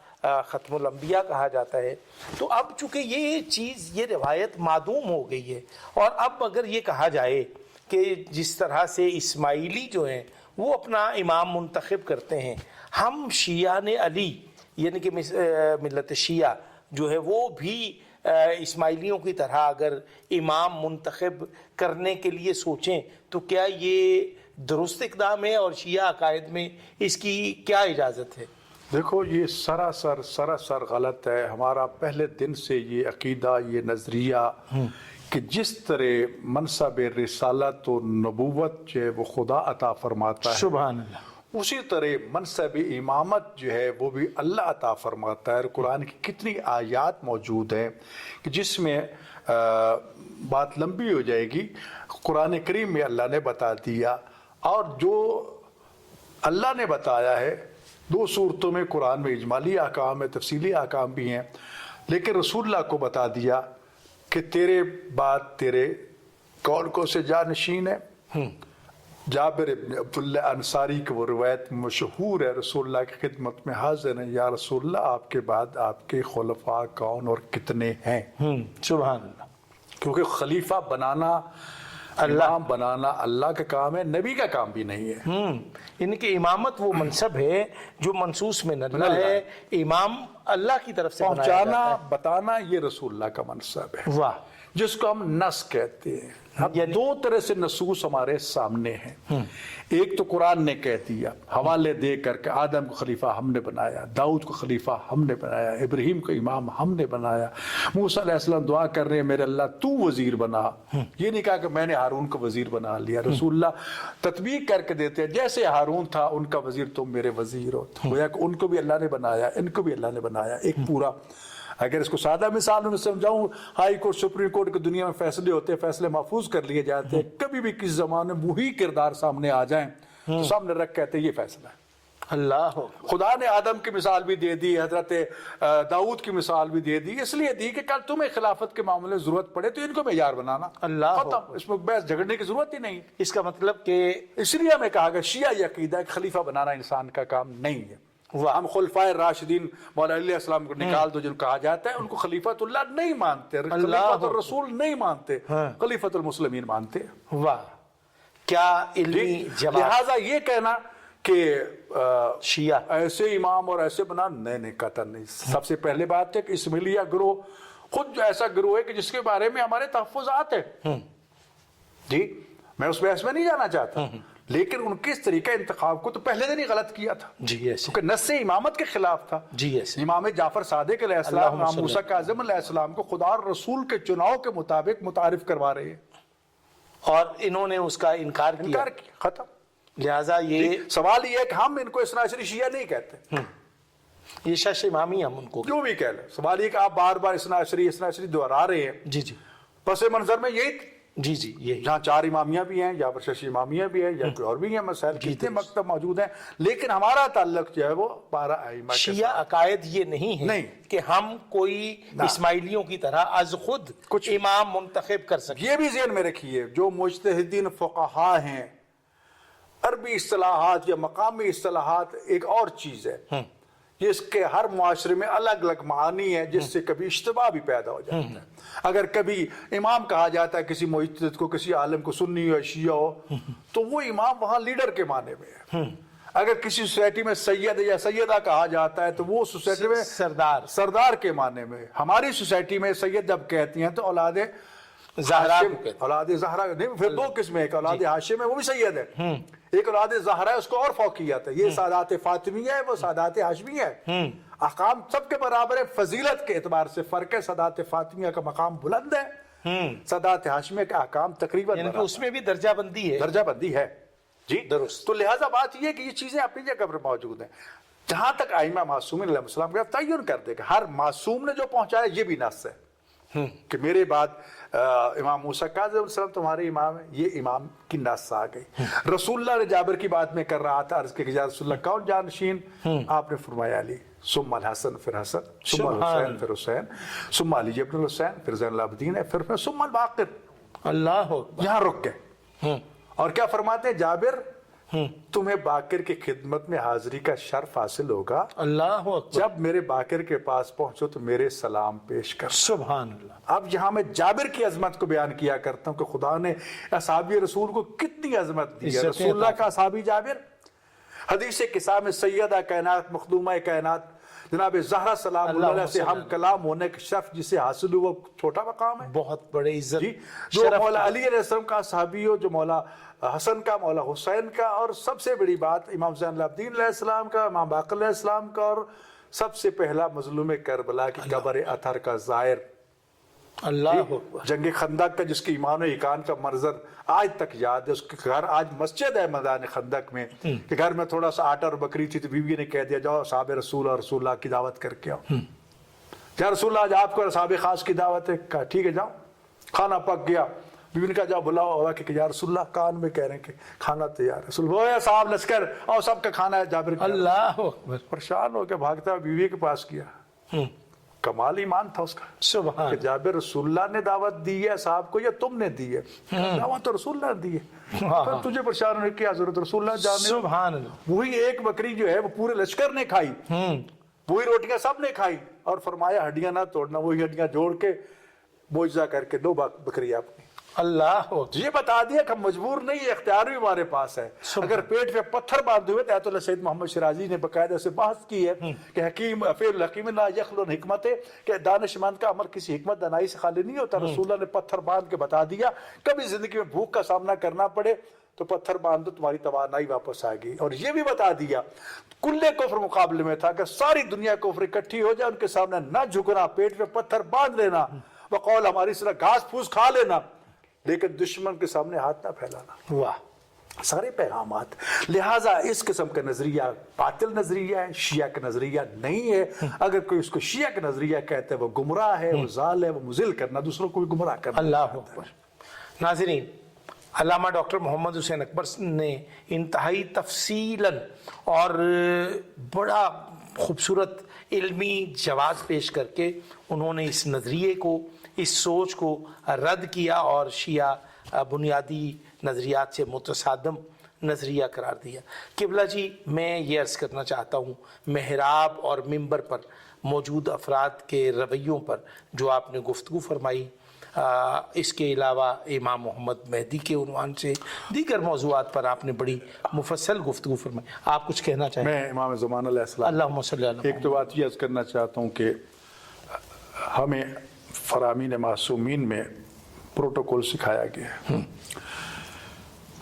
ختم الانبیاء کہا جاتا ہے، تو اب چونکہ یہ چیز، یہ روایت معدوم ہو گئی ہے. اور اب اگر یہ کہا جائے کہ جس طرح سے اسماعیلی جو ہیں وہ اپنا امام منتخب کرتے ہیں، ہم شیعہ علی یعنی کہ ملت شیعہ جو ہے وہ بھی اسماعیلیوں کی طرح اگر امام منتخب کرنے کے لیے سوچیں تو کیا یہ درست اقدام ہے، اور شیعہ عقائد میں اس کی کیا اجازت ہے؟ دیکھو یہ سراسر غلط ہے. ہمارا پہلے دن سے یہ عقیدہ، یہ نظریہ کہ جس طرح منصب رسالت و نبوت جو ہے وہ خدا عطا فرماتا ہے، سبحان اللہ، اسی طرح منصب امامت جو ہے وہ بھی اللہ عطا فرماتا ہے. قرآن کی کتنی آیات موجود ہیں کہ جس میں بات لمبی ہو جائے گی. قرآن کریم میں اللہ نے بتا دیا، اور جو اللہ نے بتایا ہے دو صورتوں میں، قرآن میں اجمالی احکام ہے، تفصیلی احکام بھی ہیں، لیکن رسول اللہ کو بتا دیا کہ تیرے بعد تیرے کون سے جانشین ہے. جابر ابن عبداللہ انصاری کی وہ روایت مشہور ہے، رسول اللہ کی خدمت میں حاضر ہیں، یا رسول اللہ آپ کے بعد آپ کے خلفاء کون اور کتنے ہیں؟ سبحان اللہ. کیونکہ خلیفہ بنانا، امام بنانا اللہ کا کام ہے، نبی کا کام بھی نہیں ہے. یعنی کہ امامت وہ منصب ہے جو منصوص میں نہ ہے، امام اللہ کی طرف سے پہنچانا، بتانا، یہ رسول اللہ کا منصب ہے. واہ، جس کو ہم نص کہتے ہیں. دو طرح سے نصوص ہمارے سامنے ہیں. ایک تو قرآن نے کہہ دیا حوالے دے کر کہ آدم کو خلیفہ ہم نے بنایا، داؤد کو خلیفہ ہم نے بنایا، ابراہیم کو امام ہم نے بنایا. موسیٰ علیہ السلام دعا کر رہے ہیں میرے اللہ تو وزیر بنا. یہ نہیں کہا کہ میں نے ہارون کو وزیر بنا لیا. رسول اللہ تطبیق کر کے دیتے ہیں جیسے ہارون تھا ان کا وزیر تم میرے وزیر ہو. گویا کہ ان کو بھی اللہ نے بنایا، ان کو بھی اللہ نے بنایا. ایک پورا، اگر اس کو سادہ مثال میں سمجھاؤں، ہائی کورٹ، سپریم کورٹ کی دنیا میں فیصلے ہوتے ہیں، فیصلے محفوظ کر لیے جاتے ہیں. کبھی بھی کس زمانے میں وہی کردار سامنے آ جائیں تو سامنے رکھ کہتے ہیں یہ فیصلہ ہے. اللہ، خدا نے آدم کی مثال بھی دے دی، حضرت داؤد کی مثال بھی دے دی، اس لیے دی کہ کل تمہیں خلافت کے معاملے میں ضرورت پڑے تو ان کو معیار بنانا. اللہ، ختم، اس میں بحث جھگڑنے کی ضرورت ہی نہیں. اس کا مطلب کہ اس لیے ہمیں کہا گیا شیعہ عقیدہ کہ خلیفہ بنانا انسان کا کام نہیں ہے. ہم خلفائے راشدین مولا علیہ السلام کو نکال دو جن کہا جاتا ہے، ان کو خلیفۃ اللہ نہیں مانتے، خلیفۃ الرسول نہیں مانتے، خلیفۃ المسلمین مانتے. واہ، کیا علمی جواب. لہٰذا یہ کہنا کہ شیعہ ایسے امام اور ایسے بنا، نہیں قطع نہیں. سب سے پہلے بات ہے کہ اسماعیلیہ گروہ خود جو ایسا گروہ ہے کہ جس کے بارے میں ہمارے تحفظات ہیں. جی میں اس بحث میں نہیں جانا چاہتا، لیکن ان کے اس طریقہ انتخاب کو تو پہلے دن ہی غلط کیا تھا. جی ایسے، کیونکہ نص امامت کے خلاف تھا. جی ایسے، امام جعفر صادق علیہ السلام، امام موسیٰ کاظم علیہ السلام کو خدا اور رسول کے چناؤ کے مطابق متعارف کروا رہے ہیں. اور انہوں نے اس کا انکار کیا، انکار کیا، ختم. لہٰذا یہ سوال یہ ہے کہ ہم ان کو اثنا عشری شیعہ نہیں کہتے، یہ شش امامی ہم ان کو جو بھی کہہ لیں. سوال یہ کہ آپ بار بار اثنا عشری دہرا رہے ہیں. جی جی پس منظر میں یہی جی جی یہی جہاں 4 امامیاں بھی ہیں یا شش امامیاں بھی ہیں یا کوئی اور بھی ہیں مسائل، کتنے مکتب موجود ہیں، لیکن ہمارا تعلق جو ہے وہ 12 ائمہ کے شیعہ عقائد یہ نہیں ہے نہیں کہ ہم کوئی اسماعیلیوں کی طرح از خود کچھ امام منتخب کر سکیں. یہ بھی ذہن میں رکھیے، جو مجتہدین فقہا ہیں، عربی اصطلاحات یا مقامی اصطلاحات ایک اور چیز ہے، جس کے ہر معاشرے میں الگ الگ معانی ہے، جس سے کبھی اشتباہ بھی پیدا ہو جاتا ہے. اگر کبھی امام کہا جاتا ہے کسی مجتہد کو، کسی عالم کو، سنی ہو شیعہ ہو، تو وہ امام وہاں لیڈر کے معنی میں ہے. اگر کسی سوسائٹی میں سید یا سیدہ کہا جاتا ہے تو وہ سوسائٹی میں سردار کے معنی میں. ہماری سوسائٹی میں سید جب کہتی ہیں تو اولاد زہرا اولاد زہرا نہیں، پھر 2 قسمیں، ایک اولاد ہاشم ہے وہ بھی سید ہے، ایک اولاد زہرا ہے اس کو اور فوقیت ہے. یہ سادات فاطمیہ ہے، وہ سادات ہاشمیہ ہے. احکام سب کے برابر ہے، فضیلت کے اعتبار سے فرق ہے. سادات فاطمیہ کا مقام بلند ہے، سادات ہاشمیہ کا احکام تقریباً یعنی کہ اس میں بھی درجہ بندی ہے. درجہ بندی ہے جی درست. تو لہٰذا بات یہ ہے کہ یہ چیزیں اپنی جگہ پر موجود ہیں. جہاں تک ائمہ معصومین علیہ السلام کا تعین کر دے گا، ہر معصوم نے جو پہنچایا یہ بھی نص ہے کہ میرے بعد امام موسیٰ کاظم علیہ السلام تمہارے امام ہیں، یہ امام کی نص آ گئی. رسول اللہ نے جابر کی بات میں کر رہا تھا، عرض کہ یا رسول اللہ کون جانشین؟ آپ نے فرمایا علی، ثم الحسن پھر حسن، ثم الحسین پھر حسین، ثم علی ابن الحسین پھر زین العابدین ہے، پھر ثم الباقر. اللہ اکبر. یہاں رک گئے. اور کیا فرماتے ہیں جابر؟ تمہیں باقر کی خدمت میں حاضری کا شرف حاصل ہوگا اللہ اکبر. جب میرے باقر کے پاس پہنچو تو میرے سلام پیش کر. سبحان اللہ. اب یہاں میں جابر کی عظمت کو بیان کیا کرتا ہوں کہ خدا نے اصحابی رسول کو کتنی عظمت دی ہے. رسول اللہ کا اصحابی جابر، حدیث قصہ میں سیدہ کائنات مخدومہ کائنات جناب زہرا سلام اللہ علیہ سے ہم کلام ہونے کے شرف جسے حاصل ہوا چھوٹا مقام ہے، بہت بڑے عزت. جی جو مولا علی علیہ السلام کا صحابی ہو، جو مولا حسن کا، مولا حسین کا، اور سب سے بڑی بات امام زین العابدین علیہ السلام کا، امام باقر علیہ السلام کا، اور سب سے پہلا مظلوم کربلا کی قبر اطہر کا زائر. اللہ اکبر. جنگ خندق کا جس کی ایمان و ایقان کا منظر آج تک یاد ہے. اس کے گھر آج مسجد ہے میدان خندق میں، کہ گھر میں تھوڑا سا آٹا اور بکری تھی تو بیوی نے کہہ دیا جاؤ صحاب رسول اور رسول اللہ کی دعوت کر کے آؤ. یا رسول اللہ آج آپ کو صحاب خاص کی دعوت ہے. کہا ٹھیک ہے جاؤ. کھانا پک گیا، بیوی نے کہا جاؤ بلاؤ ہوا کہ یا رسول اللہ کان میں کہہ رہے ہیں کہ کھانا تیار ہے. رسول وہ صاحب لشکر اور سب کا کھانا ہے. جابر اللہ اکبر. پریشان ہو کے بھاگتا بیوی کے پاس گیا. کمال ایمان تھا اس کا سبحان کہ جابر رسول اللہ نے دعوت دی ہے صاحب کو یا تم نے دی ہے؟ دعوت تو رسول اللہ نے دی ہے. تو تجھے پریشان ہونے کی ضرورت، رسول اللہ جاننے. سبحان اللہ. وہی ایک بکری جو ہے وہ پورے لشکر نے کھائی، وہی روٹیاں سب نے کھائی، اور فرمایا ہڈیاں نہ توڑنا. وہی ہڈیاں جوڑ کے معجزہ کر کے 2 بکری آپ نے. اللہ یہ بتا دیا کہ ہم مجبور نہیں، یہ اختیار بھی ہمارے پاس ہے. اگر پیٹ پہ پتھر باندھے ہوئے تو ایت اللہ سید محمد شیرازی نے باقاعدہ سے بحث کی ہے کہ حکیم فعل الحکیم لا یخلو حکمت ہے، کہ دانش مند کا عمل کسی حکمت دانائی سے خالی نہیں ہوتا. رسول اللہ نے پتھر باندھ کے بتا دیا کبھی زندگی میں بھوک کا سامنا کرنا پڑے تو پتھر باندھ دو، تمہاری توانائی واپس آئے گی. اور یہ بھی بتا دیا کلے کفر مقابلے میں تھا کہ ساری دنیا کفر اکٹھی ہو جائے، ان کے سامنے نہ جھکنا، پیٹ پہ پتھر باندھ لینا، وقول ہماری طرح گھاس پھوس کھا لینا، لیکن دشمن کے سامنے ہاتھ نہ پھیلانا. واہ. سارے پیغامات. لہٰذا اس قسم کا نظریہ باطل نظریہ ہے، شیعہ کا نظریہ نہیں ہے. اگر کوئی اس کو شیعہ کا نظریہ کہتا ہے وہ گمراہ ہے، وہ ضال ہے، وہ مضل کرنا، دوسروں کو بھی گمراہ کرنا. اللہ اکبر. ناظرین، علامہ ڈاکٹر محمد حسین اکبر نے انتہائی تفصیلاً اور بڑا خوبصورت علمی جواز پیش کر کے انہوں نے اس نظریے کو، اس سوچ کو رد کیا اور شیعہ بنیادی نظریات سے متصادم نظریہ قرار دیا. قبلہ جی، میں یہ عرض کرنا چاہتا ہوں محراب اور منبر پر موجود افراد کے رویوں پر جو آپ نے گفتگو فرمائی، اس کے علاوہ امام محمد مہدی کے عنوان سے دیگر موضوعات پر آپ نے بڑی مفصل گفتگو فرمائی. آپ کچھ کہنا چاہیں؟ میں امام زمان علیہ السلام اللہم صلی اللہ علیہ ایک تو بات یہ عرض کرنا چاہتا ہوں کہ ہمیں فرامین معصومین میں پروٹوکول سکھایا گیا ہے.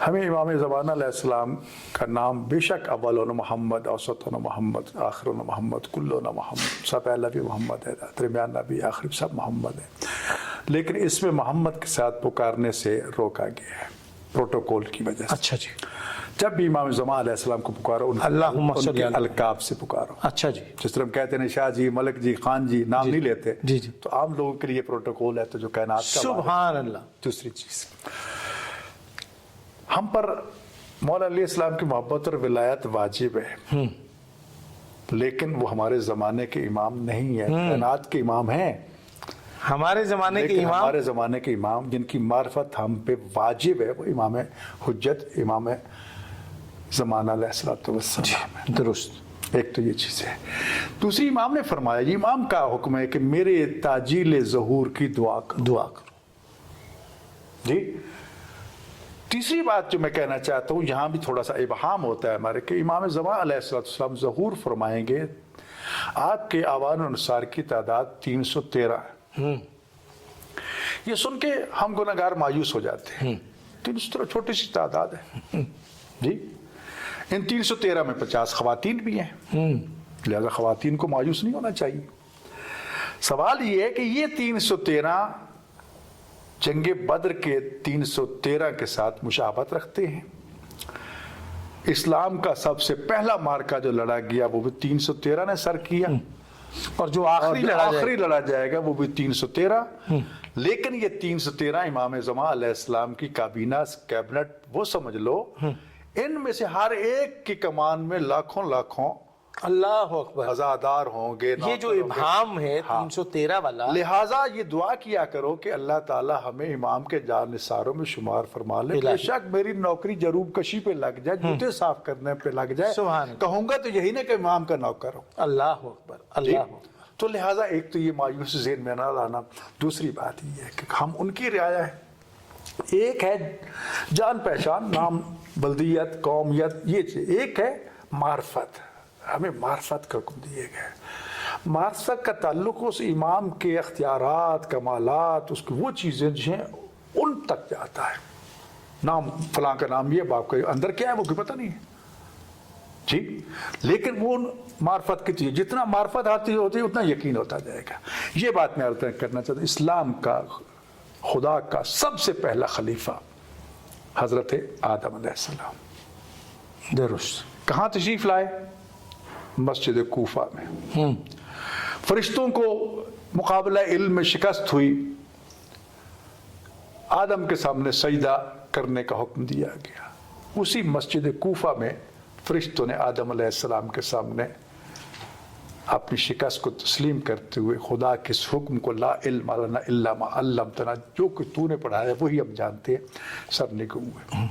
ہمیں امام زمانہ علیہ السلام کا نام بے شک اولون محمد، اوسطون محمد، آخرون محمد، کلون محمد، سب پہلا بھی محمد ہے، درمیان بھی، آخر سب محمد ہے، لیکن اس میں محمد کے ساتھ پکارنے سے روکا گیا ہے پروٹوکول کی وجہ سے. اچھا جی. جب بھی امام زمان علیہ السلام کو پکارو اللہم صلی ان کے علیہ. القاب سے پکارو. اچھا جی. جس طرح ہم کہتے ہیں شاہ جی، ملک جی، خان جی، نام نہیں لیتے. جی جی. تو عام لوگوں کے لیے پروٹوکول ہے تو جو کائنات کا سبحان اللہ. دوسری چیز، ہم پر مولا علیہ السلام کی محبت اور ولایت واجب ہے، لیکن وہ ہمارے زمانے کے امام نہیں ہے، کائنات کے امام ہیں. ہمارے زمانے کے لیکن امام، ہمارے زمانے کے امام جن کی معرفت ہم پہ واجب ہے وہ امام حجت، امام زمانہ علیہ السلام ہے. درست. ایک تو یہ چیز ہے. دوسری، امام نے فرمایا، یہ امام کا حکم ہے کہ میرے تاجیل ظہور کی دعا کرو. دعا کرو. جی. تیسری بات جو میں کہنا چاہتا ہوں، یہاں بھی تھوڑا سا ابہام ہوتا ہے ہمارے کہ امام زمان علیہ السلام ظہور فرمائیں گے. آپ کے آوان و انصار کی تعداد 313 ہے. یہ سن کے ہم گناہگار مایوس ہو جاتے ہیں. 313 چھوٹی سی تعداد ہے جی. ان 313 میں 50 خواتین بھی ہیں، لہذا خواتین کو مایوس نہیں ہونا چاہیے. سوال یہ ہے کہ یہ 313 جنگ بدر کے 313 کے ساتھ مشابہت رکھتے ہیں. اسلام کا سب سے پہلا مارکا جو لڑا گیا وہ بھی 313 نے سر کیا، اور جو آخری لڑا جائے گا وہ بھی 313. لیکن یہ 313 امام زمان علیہ السلام کی کابینہ کیبنٹ وہ سمجھ لو، ان میں سے ہر ایک کی کمان میں لاکھوں لاکھوں اللہ اکبر عزادار ہوں گے. یہ جو ابہام ہے 313 والا، لہٰذا یہ دعا کیا کرو کہ اللہ تعالی ہمیں امام کے جانثاروں میں شمار فرما لے. بے شک میری نوکری جروب کشی پہ لگ جائے، جوتے صاف کرنے پہ لگ جائے، کہوں گا تو یہی نہیں کہ امام کا نوکر ہوں. اللہ اکبر. اللہ اکبر. تو لہٰذا ایک تو یہ مایوس ذہن میں نہ لانا. دوسری بات یہ ہے کہ ہم ان کی رعایا ہے. ایک ہے جان پہچان، نام، بلدیت، قومیت، یہ چیز. ایک ہے معرفت. ہمیں معرفت کا حکم دیے گئے. معرفت کا تعلق اس امام کے اختیارات، کمالات، اس کی وہ چیزیں جو ہیں ان تک جاتا ہے. نام فلاں کا نام یہ، باپ کا اندر کیا ہے وہ کوئی پتہ نہیں ہے جی. لیکن وہ معرفت کی چیز، جتنا معرفت آتی ہوتی ہے اتنا یقین ہوتا جائے گا. یہ بات میں عرض کرنا چاہتا ہوں. اسلام کا، خدا کا سب سے پہلا خلیفہ حضرت آدم علیہ السلام. درست. کہاں تشریف لائے؟ مسجد کوفہ میں. فرشتوں کو مقابلہ علم میں شکست ہوئی، آدم کے سامنے سجدہ کرنے کا حکم دیا گیا. اسی مسجد کوفہ میں فرشتوں نے آدم علیہ السلام کے سامنے اپنی شکست کو تسلیم کرتے ہوئے خدا کے اس حکم کو، لا علم لنا الا ما علمتنا، جو کہ تو نے پڑھایا وہی ہم جانتے ہیں، سر نکو ہوئے.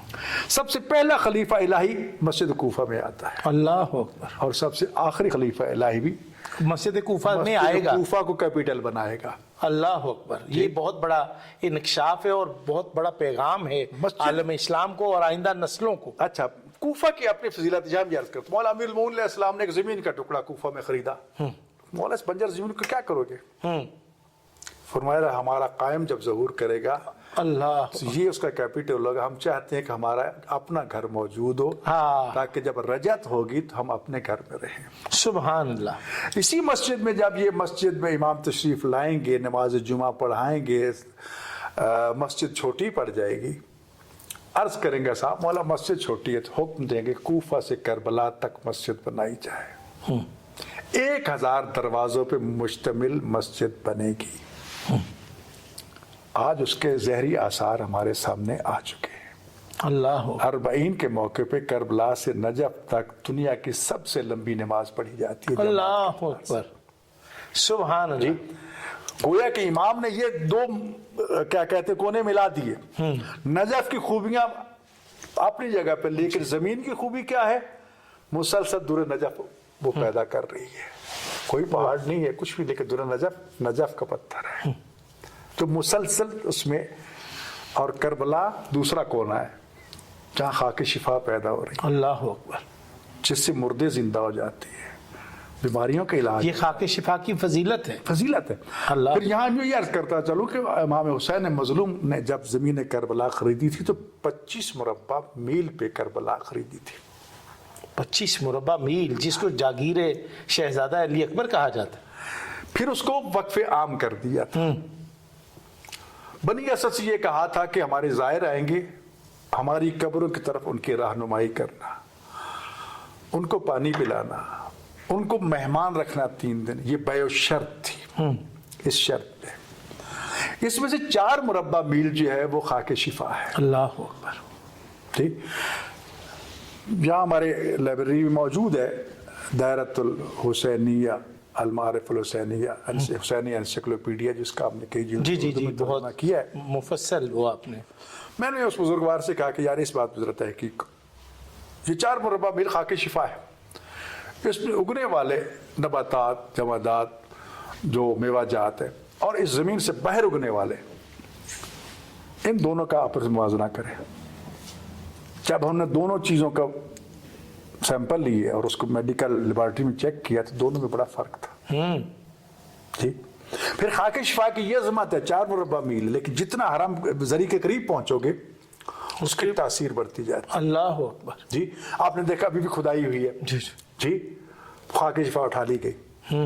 سب سے پہلا خلیفہ الہی مسجد کوفہ میں آتا ہے. اللہ اکبر. اور سب سے آخری خلیفہ الہی بھی مسجد کوفہ میں آئے گا، کوفہ کو کیپٹل بنائے گا. اللہ اکبر. یہ بہت بڑا انکشاف ہے اور بہت بڑا پیغام ہے عالم اسلام کو اور آئندہ نسلوں کو. اچھا، کوفہ کی اپنی فضیلت جہاں بھی عرض کرتا ہوں. مولا امیر المومنین علیہ السلام نے ایک زمین کا ٹکڑا کوفہ میں خریدا. مولا اس بنجر زمین کو کیا کرو گے؟ فرمایا ہمارا قائم جب ظہور کرے گا، اللہ، یہ اس کا کیپٹل ہوگا. ہم چاہتے ہیں کہ ہمارا اپنا گھر موجود ہو، تاکہ جب رجت ہوگی تو ہم اپنے گھر میں رہیں. سبحان اللہ. اسی مسجد میں جب یہ مسجد میں امام تشریف لائیں گے، نماز جمعہ پڑھائیں گے، مسجد چھوٹی پڑ جائے گی. عرض کریں گے صاحب مولا مسجد چھوٹی ہے، تو حکم دیں گے کوفہ سے کربلا تک مسجد بنائی جائے. 1000 دروازوں پہ مشتمل مسجد بنے گی. آج اس کے زہری آثار ہمارے سامنے آ چکے ہیں. اللہ. 40 کے موقع پہ کربلا سے نجف تک دنیا کی سب سے لمبی نماز پڑھی جاتی ہے. اللہ اکبر. سبحان اللہ. گویا کہ امام نے یہ دو کیا کہتے کونے ملا دیے. نجف کی خوبیاں اپنی جگہ پہ، لیکن زمین کی خوبی کیا ہے؟ مسلسل دور نجف وہ پیدا کر رہی ہے. کوئی پہاڑ نہیں ہے کچھ بھی، لیکن دور نجف کا پتھر ہے تو مسلسل اس میں. اور کربلا دوسرا کونا ہے جہاں خاک شفا پیدا ہو رہی ہے. اللہ اکبر. جس سے مردے زندہ ہو جاتی ہے، بیماریوں کا علاج. یہ خاک شفا کی فضیلت ہے. فضیلت ہے. پھر یہاں میں یہ عرض کرتا چلوں کہ امام حسین مظلوم نے جب زمین کربلا خریدی تھی تو 25 مربع میل پہ کربلا خریدی تھی. 25 مربع میل، جس کو جاگیر شہزادہ علی اکبر کہا جاتا ہے. پھر اس کو وقف عام کر دیا تھا. بنی اسد سے یہ کہا تھا کہ ہمارے زائر آئیں گے، ہماری قبروں کی طرف ان کی رہنمائی کرنا، ان کو پانی پلانا، ان کو مہمان رکھنا 3 دن، یہ بیع شرط تھی۔ اس شرط پہ اس میں سے 4 مربع میل جو ہے وہ خاک شفا ہے۔ اللہ اکبر۔ ٹھیک، یہاں ہمارے لائبریری میں موجود ہے دائرۃ الحسینیہ المعارف الحسینیہ حسینی انسائکلوپیڈیا، جس کا ہم نے کئی جی جی جی، ترجمہ بہت کیا ہے۔ مفصل وہ آپ نے۔ میں نے اس بزرگوار سے کہا کہ یار اس بات پہ ذرا تحقیق، یہ 4 مربع میل خاک شفا ہے، اس میں اگنے والے نباتات، جمادات، جو میوہ جات ہے، اور اس زمین سے باہر اگنے والے، ان دونوں کا آپس میں موازنہ کریں۔ جب ہم نے دونوں چیزوں کا سیمپل لیے اور اس کو میڈیکل لیبارٹری میں چیک کیا تو دونوں میں بڑا فرق تھا۔ جی، پھر خاک شفا کی یہ عظمت ہے 4 مربع میل، لیکن جتنا حرم زری کے قریب پہنچو گے اس کی تاثیر بڑھتی جاتی ہے۔ اللہ اکبر۔ جی، آپ نے دیکھا ابھی بھی کھدائی ہوئی ہے، جی جی، خاک شفا اٹھا لی گئی۔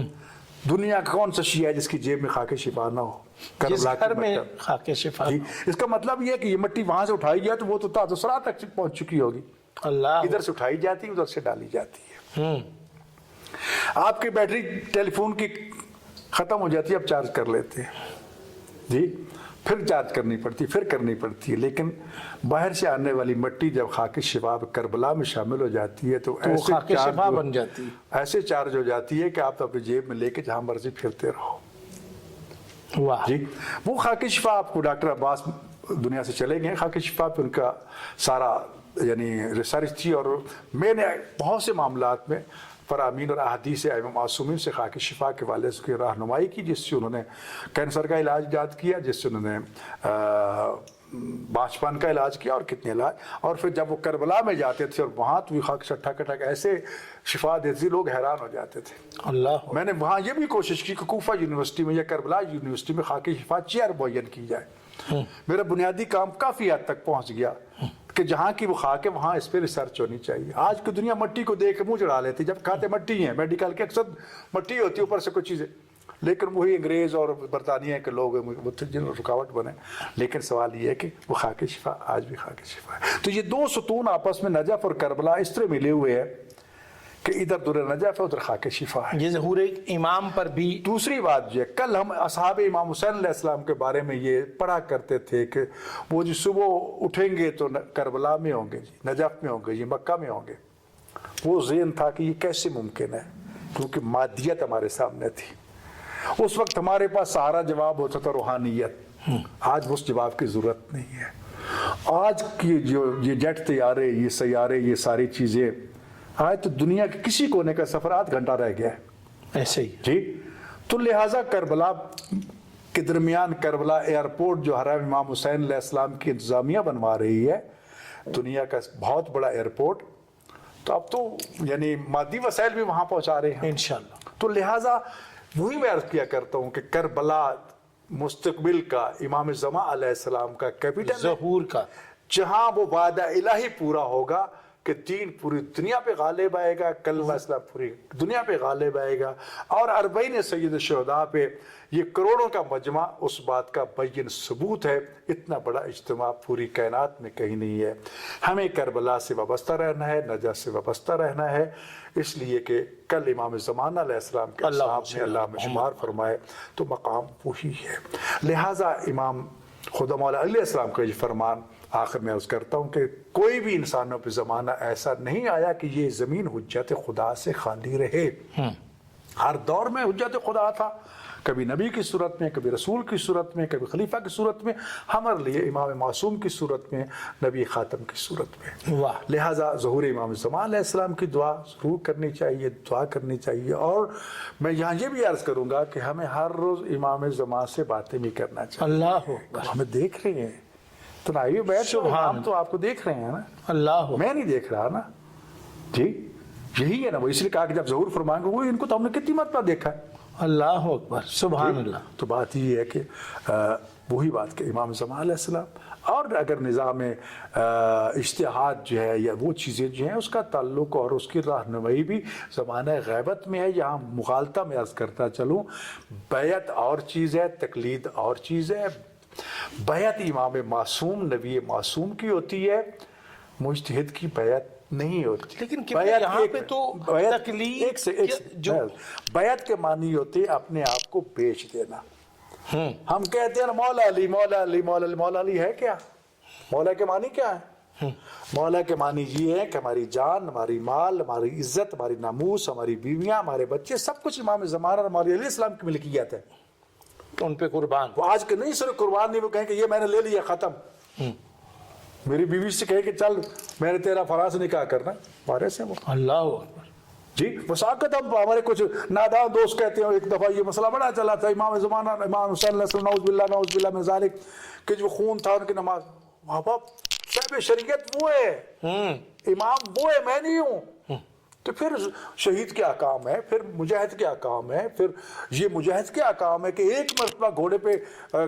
دنیا کا کون سا شیعہ ہے جس کی جیب میں خاک شفا نہ ہو؟ جس کربلا گھر کی میں مٹی۔ خاک شفا۔ جی، اس کا مطلب یہ ہے کہ یہ مٹی وہاں سے اٹھائی جائے تو وہ تو تاثرات تک پہنچ چکی ہوگی، اللہ۔ ادھر سے اٹھائی جاتی ہے، ادھر سے ڈالی جاتی ہے۔ آپ کی بیٹری ٹیلی فون کی ختم ہو جاتی ہے، اب چارج کر لیتے ہیں، جی، پھر چارج کرنی پڑتی ہے، پھر کرنی پڑتی ہے، لیکن باہر سے آنے والی مٹی جب خاک شفا کربلا میں شامل ہو جاتی ہے تو ایسے خاک شفا بن جاتی ہے، ایسے چارج ہو جاتی ہے کہ آپ اپنی جیب میں لے کے جہاں مرضی پھرتے رہو۔ واہ۔ جی، وہ خاک شفا آپ کو ڈاکٹر عباس دنیا سے چلے گئے، خاک شفا پہ ان کا سارا یعنی ریسرچ تھی، اور میں نے بہت سے معاملات میں فرامین اور احادیث ائمہ معصومین سے خاک شفا کے والے کی رہنمائی کی، جس سے انہوں نے کینسر کا علاج ایجاد کیا، جس سے انہوں نے بانجھپن کا علاج کیا، اور کتنے علاج، اور پھر جب وہ کربلا میں جاتے تھے اور وہاں تو خاک چھٹا کٹا ایسے شفا دیتی، لوگ حیران ہو جاتے تھے۔ اللہ۔ میں نے وہاں یہ بھی کوشش کی کہ کوفہ یونیورسٹی میں یا کربلا یونیورسٹی میں خاک شفا چیئر معین کی جائے۔ میرا بنیادی کام کافی حد تک پہنچ گیا کہ جہاں کی وہ خاک ہے وہاں اس پہ ریسرچ ہونی چاہیے۔ آج کی دنیا مٹی کو دیکھ کے منہ چڑھا لیتی، جب کھاتے مٹی ہیں، میڈیکل کے اکثر مٹی ہوتی ہے اوپر سے کچھ چیزیں، لیکن وہی انگریز اور برطانیہ کے لوگ جن رکاوٹ بنے۔ لیکن سوال یہ ہے کہ وہ خاک شفا آج بھی خاک شفا ہے۔ تو یہ 2 ستون آپس میں نجف اور کربلا اس طرح ملے ہوئے ہیں کہ ادھر در نجف ہے، ادھر خاک شفا ہے۔ یہ ظہور امام پر بھی۔ دوسری بات یہ، کل ہم اصحاب امام حسین علیہ السلام کے بارے میں یہ پڑھا کرتے تھے کہ وہ جو صبح اٹھیں گے تو کربلا میں ہوں گے، جی نجف میں ہوں گے، یہ مکہ میں ہوں گے۔ وہ ذہن تھا کہ یہ کیسے ممکن ہے، کیونکہ مادیت ہمارے سامنے تھی۔ اس وقت ہمارے پاس سارا جواب ہوتا تھا روحانیت، آج اس جواب کی ضرورت نہیں ہے۔ آج کی جو یہ جیٹ طیارے، یہ سیارے، یہ ساری چیزیں، آج تو دنیا کے کسی کونے کا سفر 8 گھنٹہ رہ گیا ہے، ایسے ہی۔ جی۔ تو لہٰذا کربلا کے درمیان کربلا ایئرپورٹ جو حرم امام حسین علیہ السلام کی انتظامیہ بنوا رہی ہے، دنیا کا بہت بڑا ایئرپورٹ، تو اب تو یعنی مادی وسائل بھی وہاں پہنچا رہے ہیں انشاءاللہ۔ تو لہٰذا وہی میں عرض کیا کرتا ہوں کہ کربلا مستقبل کا امام زمان علیہ السلام کا کیپٹل، ظہور کا، جہاں وہ وعدہ الہی پورا ہوگا کہ دین پوری دنیا پہ غالب آئے گا، کلمہ اسلام پوری دنیا پہ غالب آئے گا، اور 40 سید الشہداء پہ یہ کروڑوں کا مجمع اس بات کا بین ثبوت ہے۔ اتنا بڑا اجتماع پوری کائنات میں کہیں نہیں ہے۔ ہمیں کربلا سے وابستہ رہنا ہے، نجف سے وابستہ رہنا ہے، اس لیے کہ کل امام زمانہ علیہ السلام کے اصحاب نے اللہ میں شمار فرمائے تو مقام وہی ہے۔ لہٰذا امام خدا مولا علیہ السلام کا یہ فرمان آخر میں عرض کرتا ہوں کہ کوئی بھی انسانوں پہ زمانہ ایسا نہیں آیا کہ یہ زمین حجت خدا سے خالی رہے۔ ہر دور میں حجت خدا تھا، کبھی نبی کی صورت میں، کبھی رسول کی صورت میں، کبھی خلیفہ کی صورت میں، ہمارے لیے امام معصوم کی صورت میں، نبی خاتم کی صورت میں۔ واہ۔ لہٰذا ظہور امام زمان علیہ السلام کی دعا ضرور کرنی چاہیے، دعا کرنی چاہیے، اور میں یہاں یہ بھی عرض کروں گا کہ ہمیں ہر روز امام زمان سے باتیں بھی کرنا چاہیے۔ اللہ اکبر۔ ہمیں دیکھ رہے ہیں تو آئیے بیٹھ، ہم تو آپ کو دیکھ رہے ہیں نا، اللہ میں نہیں دیکھ رہا نا، جی یہی ہے نا۔ وہ اس لیے کہا کہ جب ظہور فرمائیں گے، وہ ان کو تو ہم نے کتنی مرتبہ دیکھا ہے۔ اللہ اکبر، سبحان اللہ۔ تو بات یہ ہے کہ وہی بات کہ امام زمان علیہ السلام، اور اگر نظام اجتہاد جو ہے یا وہ چیزیں جو ہیں اس کا تعلق اور اس کی رہنمائی بھی زمانہ غیبت میں ہے، یہاں مغالطہ میں عرض کرتا چلوں، بیعت اور چیز ہے، تقلید اور چیز ہے۔ بیعت امام معصوم نبی معصوم کی ہوتی ہے، مجتہد کی بیعت نہیں ہوتی. لیکن بیعت یہاں ایک پہ تو بیعت تکلیف ایک سے بیعت کے معنی ہوتے ہیں اپنے آپ کو بیچ دینا. ہم کہتے ہیں مولا علی مولا علی مولا علی. مولا علی ہے کیا؟ مولا کے معنی کیا ہے؟ مولا کے معنی یہ ہے کہ ہماری جان، ہماری مال، ہماری عزت، ہماری ناموس، ہماری بیویاں، ہمارے بچے، سب کچھ امام زمانہ اور مولا علیہ السلام کی ملکیت ہے. ان پہ قربان. وہ آج کے نہیں صرف قربان نہیں، وہ کہیں کہ یہ میں نے لے لیا ختم. میری بیوی سے کہے کہ چل میں نے تیرا فلاں سے نکاح کرنا، ہمارے سے وہ اللہ اکبر. جی وساقت. اب ہمارے کچھ نادان دوست کہتے ہیں، ایک دفعہ یہ مسئلہ بڑا چلا تھا امام زمانہ امام حسین علیہ السلام نعوذ باللہ من ذالک، کہ جو خون تھا ان کی نماز. ماں باپ صاحب شریعت وہ ہے، امام وہ ہے، میں نہیں ہوں. تو پھر شہید کیا کام ہے، پھر مجاہد کیا کام ہے، پھر یہ مجاہد کیا کام ہے کہ ایک مرتبہ گھوڑے پہ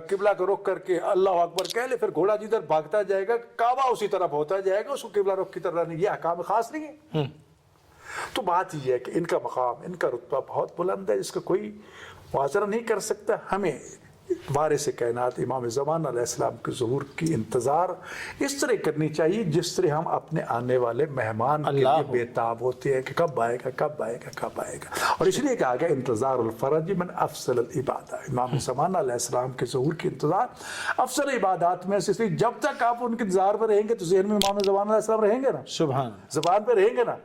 قبلہ کو رخ کر کے اللہ اکبر کہہ لے، پھر گھوڑا جدھر بھاگتا جائے گا کعبہ اسی طرف ہوتا جائے گا، اس کو قبلہ رخ کی طرح نہیں. یہ احکام خاص نہیں ہے. تو بات یہ ہے کہ ان کا مقام، ان کا رتبہ بہت بلند ہے، جس کا کوئی موازنہ نہیں کر سکتا. ہمیں وارث کائنات امام زمانہ علیہ السلام کے ظہور کی انتظار اس طرح کرنی چاہیے جس طرح ہم اپنے آنے والے مہمان کے لیے بے تاب ہوتے ہیں کہ کب آئے گا کب آئے گا کب آئے گا. اور اس لیے کہا گیا انتظار الفرج من افضل العبادہ. امام زمانہ علیہ السلام کے ظہور کی انتظار افضل عبادات میں سے، اس لیے جب تک آپ ان کے انتظار پر رہیں گے تو ذہن میں امام زمانہ علیہ السلام رہیں گے نا، سبحان، زبان پہ رہیں گے نا.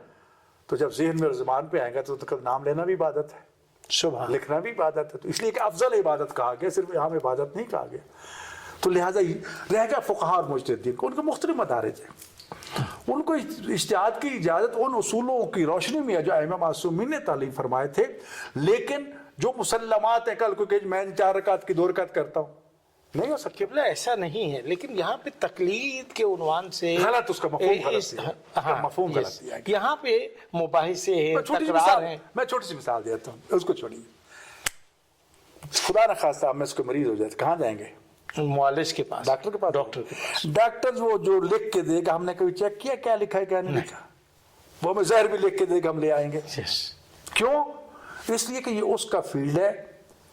تو جب ذہن میں اور زبان پہ آئے گا تو کل نام لینا بھی عبادت ہے، سبحان، لکھنا بھی عبادت ہے. تو اس لیے کہ افضل عبادت کہا گیا، صرف یہاں عبادت نہیں کہا گیا. تو لہٰذا رہ گیا فقہاء اور مجتہدین کو، ان کے مختلف مدارج ہیں. ان کو اجتہاد کی اجازت ان اصولوں کی روشنی میں ہے جو ائمہ معصومین نے تعلیم فرمائے تھے. لیکن جو مسلمات ہیں، کل کو کہ میں 4 رکعت کی 2 رکعت کرتا ہوں، نہیں ہو سکتا. قبلہ ایسا نہیں ہے. لیکن یہاں پہ تقلید کے عنوان سے غلط، اس کا مفہوم غلط ہے، مفہوم غلط ہے. یہاں پہ مباحثے ہیں، تکرار ہیں. میں چھوٹی سی مثال دیتا ہوں، اس کو چھوڑیے. خدا نہ خواستہ میں اس کو مریض ہو جائے کہاں جائیں گے؟ معالج کے پاس، ڈاکٹر کے پاس. ڈاکٹر کے پاس. ڈاکٹر وہ جو لکھ کے دے گا، ہم نے کبھی چیک کیا کیا لکھا ہے کیا نہیں لکھا. وہ ہمیں زہر بھی لکھ کے دے گا، ہم لے آئیں گے. کیوں؟ اس لیے کہ یہ اس کا فیلڈ ہے،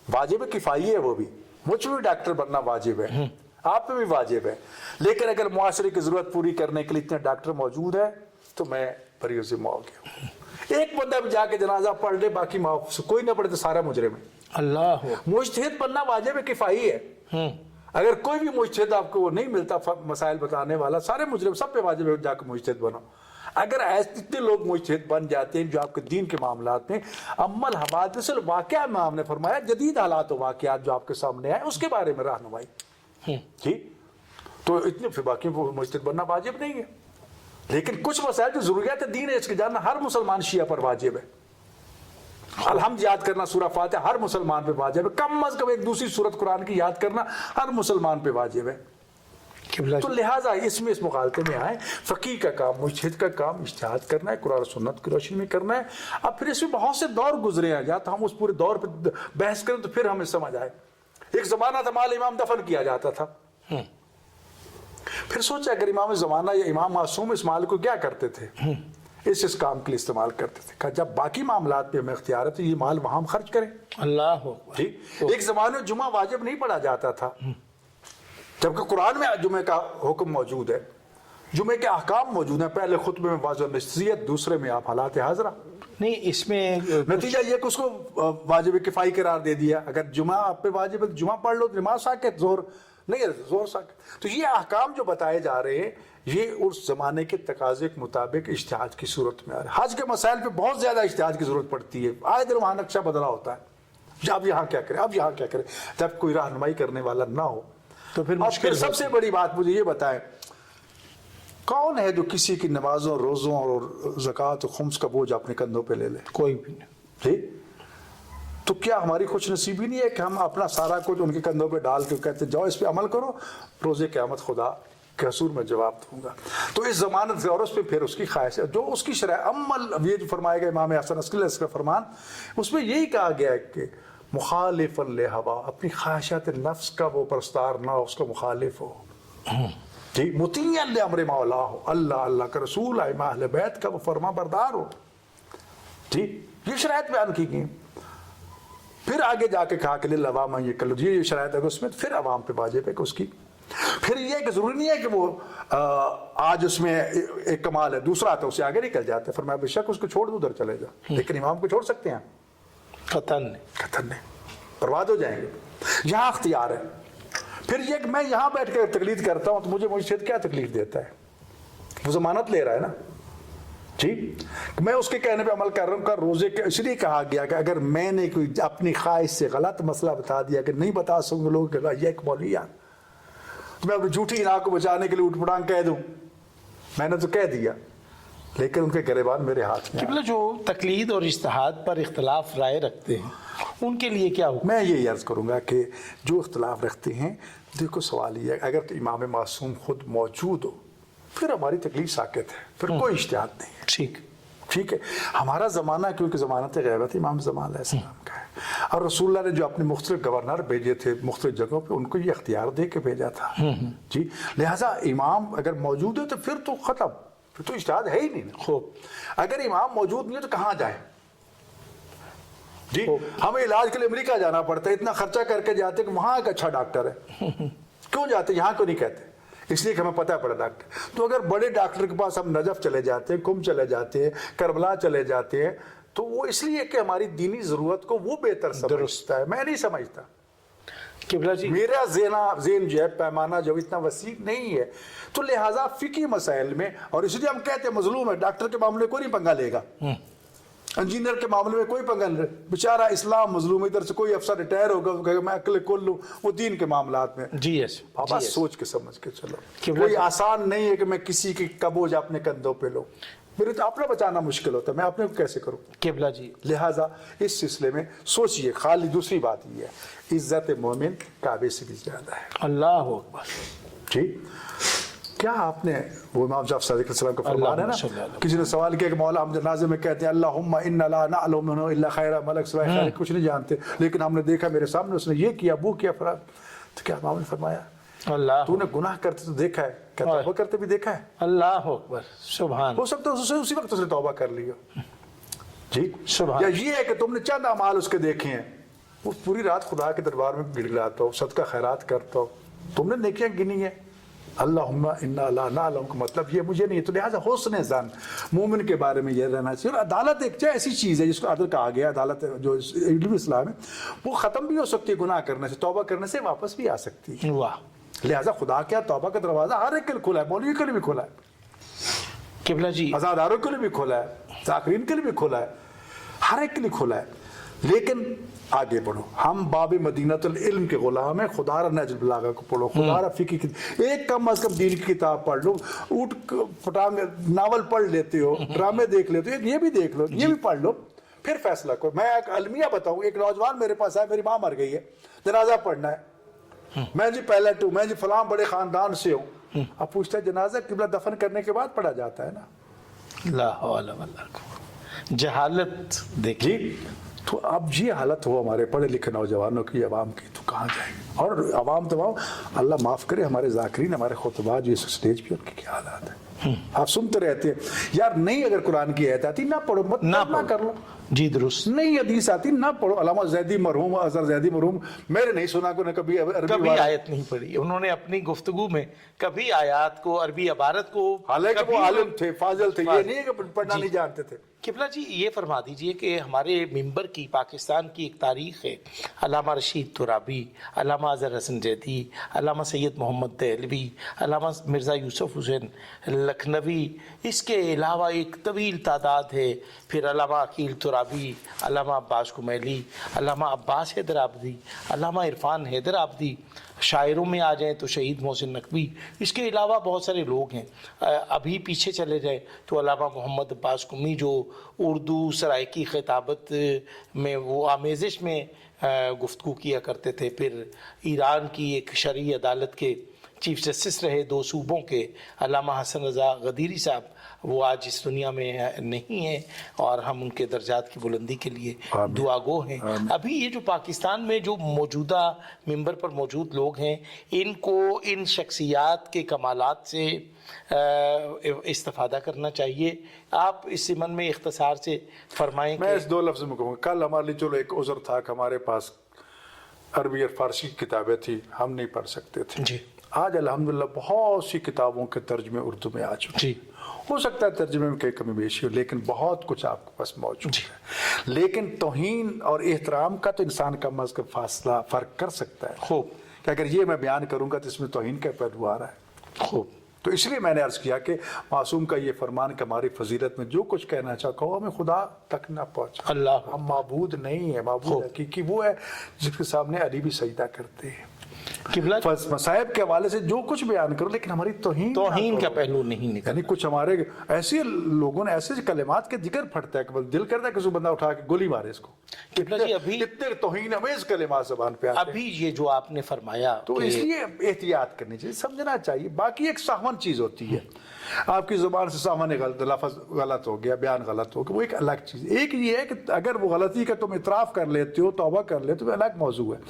واجب کفائی ہے. وہ بھی مجھ بھی ڈاکٹر بننا واجب ہے، آپ پہ بھی واجب ہے. لیکن اگر معاشرے کی ضرورت پوری کرنے کے لیے اتنے ڈاکٹر موجود ہے تو میں بری ذمہ ہو گیا. ایک بندہ بھی جا کے جنازہ پڑھ لے، باقی معاف، کوئی نہ پڑھے تو سارا مجرم ہے. اللہ مجتہد بننا واجب کفائی ہے. اگر کوئی بھی مجتہد آپ کو وہ نہیں ملتا مسائل بتانے والا، سارے مجرم سب پہ واجب ہے جا کے مجتہد بنو. اگر اتنے لوگ مجتہد بن جاتے ہیں جو آپ کے دین کے معاملات میں عمل حوادث الواقعہ میں ہم نے فرمایا جدید حالات و واقعات جو آپ کے سامنے آئے اس کے بارے میں رہنمائی کی، تو اتنے پھر باقی مجتہد بننا واجب نہیں ہے. لیکن کچھ مسائل جو ضروریات دین ہے اس کے جاننا ہر مسلمان شیعہ پر واجب ہے. الحمد یاد کرنا سورہ فاتحہ ہر مسلمان پہ واجب ہے. کم از کم ایک دوسری سورت قرآن کی یاد کرنا ہر مسلمان پہ واجب ہے. تو لہٰذا اس میں اس مغالطے میں آئے. فقیہ کا کام، مجتہد کا کام اجتہاد کرنا ہے، قرآن و سنت کی روشنی میں کرنا ہے. اب پھر اس میں بہت سے دور گزرے ہیں، یا تو ہم اس پورے دور پہ بحث کریں تو پھر ہمیں سمجھ آئے. ایک زمانہ تھا مال امام دفن کیا جاتا تھا. پھر سوچا اگر امام زمانہ یا امام معصوم اس مال کو کیا کرتے تھے، اس کام کے لیے استعمال کرتے تھے. کہا جب باقی معاملات پہ ہمیں اختیار ہے تو یہ مال وہاں ہم خرچ کریں. اللہ. ایک زمانے میں جمعہ واجب نہیں پڑھا جاتا تھا، جبکہ قرآن میں جمعے کا حکم موجود ہے، جمعے کے احکام موجود ہیں. پہلے خطبے میں واضح نصیحت، دوسرے میں آپ حالات حاضرہ. نہیں اس میں نتیجہ یہ کہ اس کو واجب کفائی قرار دے دیا. اگر جمعہ آپ پہ واجب ہے تو جمعہ پڑھ لو، نماز ساکت، زور نہیں ہے زور ساکت. تو یہ احکام جو بتائے جا رہے ہیں یہ اس زمانے کے تقاضے کے مطابق اجتہاد کی صورت میں آ رہا ہے. حج کے مسائل پہ بہت زیادہ اجتہاد کی ضرورت پڑتی ہے. آئے دن وہاں نقشہ بدلا ہوتا ہے، اب یہاں کیا کریں، اب یہاں کیا کریں. جب کوئی رہنمائی کرنے والا نہ ہو تو پھر مشکل. سب سے بڑی بات مجھے یہ بتائیں، کون ہے جو کسی کی نمازوں، روزوں اور زکوٰۃ و خمس کا بوجھ اپنے کندھوں پہ لے لے؟ کوئی بھی نہیں. ٹھیک، تو کیا ہماری خوش نصیبی نہیں ہے کہ ہم اپنا سارا کچھ ان کے کندھوں پہ ڈال کے کہتے جاؤ اس پہ عمل کرو، روزے قیامت خدا کے حضور میں جواب دوں گا. تو اس ضمانت اور اس پہ پھر اس کی خواہش ہے جو اس کی شرح عمل. یہ جو فرمائے گا امام حسن عسکری اس کا فرمان، اس میں یہی کہا گیا ہے کہ مخالف لہوا، اپنی خواہشات نفس کا وہ پرستار نہ ہو، اس کا مخالف ہو. ٹھیک، مطیع لامر مولا ہو، اللہ اللہ کا رسول، ائمہ اہل بیت کا وہ فرما بردار ہو. ٹھیک، یہ شرائط بیان کی گئی. پھر آگے جا کے کہا کہ للعوام یہ کلو، یہ شرائط ہے اس میں پھر عوام پہ واجب ہے کہ اس کی پھر یہ کہ ضروری نہیں ہے کہ وہ آج اس میں ایک کمال ہے دوسرا آتا ہے اسے آگے نکل جاتا ہے، فرمایا بے شک اس کو چھوڑ دو ادھر چلے جا، لیکن امام کو چھوڑ سکتے ہیں؟ قطعاً نہیں۔ قطعاً نہیں، برباد ہو جائیں گے۔ یہاں اختیار ہے۔ پھر یہ کہ میں یہاں بیٹھ کے تقلید کرتا ہوں تو مجھے مرشد کیا تکلیف دیتا ہے؟ وہ ضمانت لے رہا ہے نا جی، میں اس کے کہنے پہ عمل کر رہا ہوں۔ کا روزے کے اس لیے کہا گیا کہ اگر میں نے کوئی اپنی خواہش سے غلط مسئلہ بتا دیا کہ نہیں بتا سکوں گے، لوگ کہ یہ ایک مولوی ہے، تو میں اپنی جھوٹی راہ کو بچانے کے لیے اٹھ پڑانگ کہہ دوں، میں نے تو کہہ دیا، لیکن ان کے گریبان میرے ہاتھ میں قبلہ جو تقلید اور اجتہاد پر اختلاف رائے رکھتے ہیں ان کے لیے کیا حکم؟ میں یہ عرض کروں گا کہ جو اختلاف رکھتے ہیں، دیکھو سوال یہ ہے اگر تو امام معصوم خود موجود ہو پھر ہماری تکلیف ساکت ہے، پھر کوئی اجتہاد نہیں ہے، ٹھیک ہے۔ ہمارا زمانہ کیونکہ ضمانت غیبت امام زمان علیہ السلام کا ہے، اور رسول اللہ نے جو اپنے مختلف گورنر بھیجے تھے مختلف جگہوں پہ ان کو یہ اختیار دے کے بھیجا تھا جی، لہٰذا امام اگر موجود ہے تو پھر تو ختم، پھر تو اجتہاد ہے ہی نہیں۔ خوب، اگر امام موجود نہیں ہے تو کہاں جائیں جی؟ ہمیں علاج کے لیے امریکہ جانا پڑتا ہے، اتنا خرچہ کر کے جاتے کہ وہاں ایک اچھا ڈاکٹر ہے، کیوں جاتے یہاں کیوں نہیں کہتے؟ اس لیے کہ ہمیں پتہ پڑا ڈاکٹر۔ تو اگر بڑے ڈاکٹر کے پاس ہم نجف چلے جاتے ہیں، کم چلے جاتے ہیں، کربلا چلے جاتے ہیں، تو وہ اس لیے کہ ہماری دینی ضرورت کو وہ بہتر سمجھتا ہے، میں نہیں سمجھتا۔ قبلہ جی میرا ذہن جو ہے پیمانہ جو اتنا وسیع نہیں ہے، تو لہٰذا فقہی مسائل میں، اور اس لیے ہم کہتے ہیں مظلوم ہے، ڈاکٹر کے معاملے کوئی نہیں پنگا لے گا، انجینئر کے معاملے میں کوئی پنگا نہیں، بیچارہ اسلام مظلوم، ادھر سے کوئی افسر ریٹائر ہوگا وہ کہے گا میں عقل کل لوں، وہ دین کے معاملات میں جی یس بابا سوچ کے سمجھ کے چلو۔ قبلہ کوئی آسان نہیں ہے کہ میں کسی کی کبوجھ اپنے کندھوں پہ لوں، میرے تو اپنا بچانا مشکل ہوتا ہے، میں اپنے کو کیسے کروں؟ قبلہ جی لہٰذا اس سلسلے میں سوچئے، خالی دوسری بات یہ ہے عزت مومن کعبے سے بھی زیادہ ہے۔ اللہ اکبر جی کیا آپ نے وہ امام جعفر صادق علیہ السلام کا فرمان ہے اللہم صلی نا، اللہ کسی نے سوال کیا کہ مولا ہم جنازے میں کہتے ہیں اللہم انا لا نعلم منہ الا خیرا، ملک سوائے خیر کچھ نہیں جانتے، لیکن ہم نے دیکھا میرے سامنے اس نے یہ کیا وہ کیا فراد، تو کیا امام نے فرمایا اللہ تو نے گناہ کرتے تو دیکھا ہے، کیا توبہ کرتے بھی دیکھا ہے؟ اللہ اکبر سبحان، ہو سکتا ہے اسی وقت اس نے توبہ کر لی ہو جی، سبحان، یا یہ ہے کہ تم نے چند اعمال اس کے دیکھے ہیں، وہ پوری رات خدا کے دربار میں گڑگڑاتا ہو، صدقہ خیرات کرتا ہو، تم نے نیکیاں گنی ہیں، اللہم انا لا نعلم کا مطلب یہ مجھے نہیں، تو لہٰذا حسن ظن مومن کے بارے میں یہ رہنا چاہیے۔ اور عدالت ایک ایسی چیز ہے جس کو عدل کہا گیا، عدالت جو علم اسلام ہے وہ ختم بھی ہو سکتی ہے گناہ کرنے سے، توبہ کرنے سے واپس بھی آ سکتی ہے، واہ، لہٰذا خدا کیا توبہ کا دروازہ ہر ایک کے لیے کھلا ہے، مولوی کے لیے بھی کھلا ہے، قبلہ جی ازاداروں کے لیے بھی کھولا ہے، ذاکرین کے لیے بھی کھولا ہے، ہر ایک کے لیے کھولا ہے، لیکن آگے بڑھو۔ ہم باب مدینۃ العلم کے غلام ہیں، خدا را نہج البلاغہ کو پڑھو، خدا را فقہ کی ایک کم از کم دین کی کتاب پڑھ لو، اٹھ پٹانگ ناول پڑھ لیتے ہو، ڈرامے دیکھ لیتے ہو، یہ بھی دیکھ لو، یہ بھی پڑھ لو، پھر فیصلہ کرو۔ میں ایک المیہ بتاؤں، ایک نوجوان میرے پاس آیا، میری ماں مر گئی ہے، جنازہ پڑھنا ہے، میں جی پائلٹ ہوں، میں جی فلاں بڑے خاندان سے ہوں، اب پوچھتا ہے جنازہ قبلہ دفن کرنے کے بعد پڑھا جاتا ہے نا، لا حول ولا قوت، جہالت دیکھیے جی تو اب یہ حالت ہو ہمارے پڑھے لکھے نوجوانوں کی، عوام کی، تو کہاں جائیں گے؟ اور عوام تو اللہ معاف کرے، ہمارے ذاکرین ہمارے خطبات جو اس سٹیج پہ ان کے کیا حالات ہیں، آپ سنتے رہتے ہیں یار، نہیں اگر قرآن کی آیت آتی نہ پڑھو، مت نہ کر لو، جی درست، نہیں حدیث آتی نہ پڑھو۔ علامہ زیدی مرحوم، اظہر زیدی مرحوم، میں نے نہیں سنا کہ انہیں کبھی کبھی آیت نہیں پڑھی، انہوں نے اپنی گفتگو میں کبھی آیات کو، عربی عبارت کو، حالانکہ وہ عالم تھے، فاضل تھے، یہ نہیں ہے کہ پڑھنا نہیں جانتے تھے۔ قبلہ جی یہ فرما دیجئے کہ ہمارے ممبر کی، پاکستان کی ایک تاریخ ہے، علامہ رشید ترابی، علامہ اظہر حسن زیدی، علامہ سید محمد دہلوی، علامہ مرزا یوسف حسین لکھنوی، اس کے علاوہ ایک طویل تعداد ہے، پھر علامہ عقیل ترابی، علامہ عباس کمیلی، علامہ عباس حیدر آبادی، علامہ عرفان حیدر آبادی، شاعروں میں آ جائیں تو شہید محسن نقوی، اس کے علاوہ بہت سارے لوگ ہیں۔ ابھی پیچھے چلے جائیں تو علامہ محمد عباس قمی جو اردو سرائکی خطابت میں وہ آمیزش میں گفتگو کیا کرتے تھے، پھر ایران کی ایک شرعی عدالت کے چیف جسٹس رہے 2 صوبوں کے، علامہ حسن رضا غدیری صاحب، وہ آج اس دنیا میں نہیں ہیں، اور ہم ان کے درجات کی بلندی کے لیے دعا گو ہیں۔ ابھی یہ جو پاکستان میں جو موجودہ ممبر پر موجود لوگ ہیں، ان کو ان شخصیات کے کمالات سے استفادہ کرنا چاہیے۔ آپ اس ضمن میں اختصار سے فرمائیں۔ میں اس 2 لفظ میں کہوں گا، کل ہمارے لیے چلو ایک عذر تھا کہ ہمارے پاس عربی اور فارسی کی کتابیں تھی، ہم نہیں پڑھ سکتے تھے، جی، آج الحمدللہ بہت سی کتابوں کے ترجمے اردو میں آ چکے جی ہو سکتا ہے ترجمے میں کئی کمی بیشی ہو لیکن بہت کچھ آپ کے پاس موجود ہے لیکن توہین اور احترام کا تو انسان کم از کم فاصلہ فرق کر سکتا ہے خوب کہ اگر یہ میں بیان کروں گا تو اس میں توہین کا پہلو آ رہا ہے خوب تو اس لیے میں نے عرض کیا کہ معصوم کا یہ فرمان کہ ہماری فضیلت میں جو کچھ کہنا چاہو ہمیں خدا تک نہ پہنچا اللہ ہم معبود نہیں ہے معبود حقیقی وہ ہے جس کے سامنے علی بھی سجدہ کرتے ہیں قبلہ مصائب کے حوالے سے جو کچھ بیان کرو لیکن ہماری توہین کا پہلو نہیں نکل یعنی کچھ ہمارے ایسے لوگوں نے ایسے کلمات کے ذکر پھٹتا ہے کہ دل کرتا ہے کہ بندہ اٹھا کے گولی مارے اس کو قبلہ جی ابھی اتنے توہین امیز کلمات زبان پہ آتے ہیں ابھی یہ جو آپ نے فرمایا تو اس لیے احتیاط کرنی چاہیے سمجھنا چاہیے باقی ایک سہون چیز ہوتی ہے آپ کی زبان سے سامنے لفظ غلط ہو گیا بیان غلط ہو گیا وہ ایک الگ چیز ایک یہ ہے کہ اگر وہ غلطی کا تم اعتراف کر لیتے ہو توبہ کر لیتے ہو الگ موضوع ہے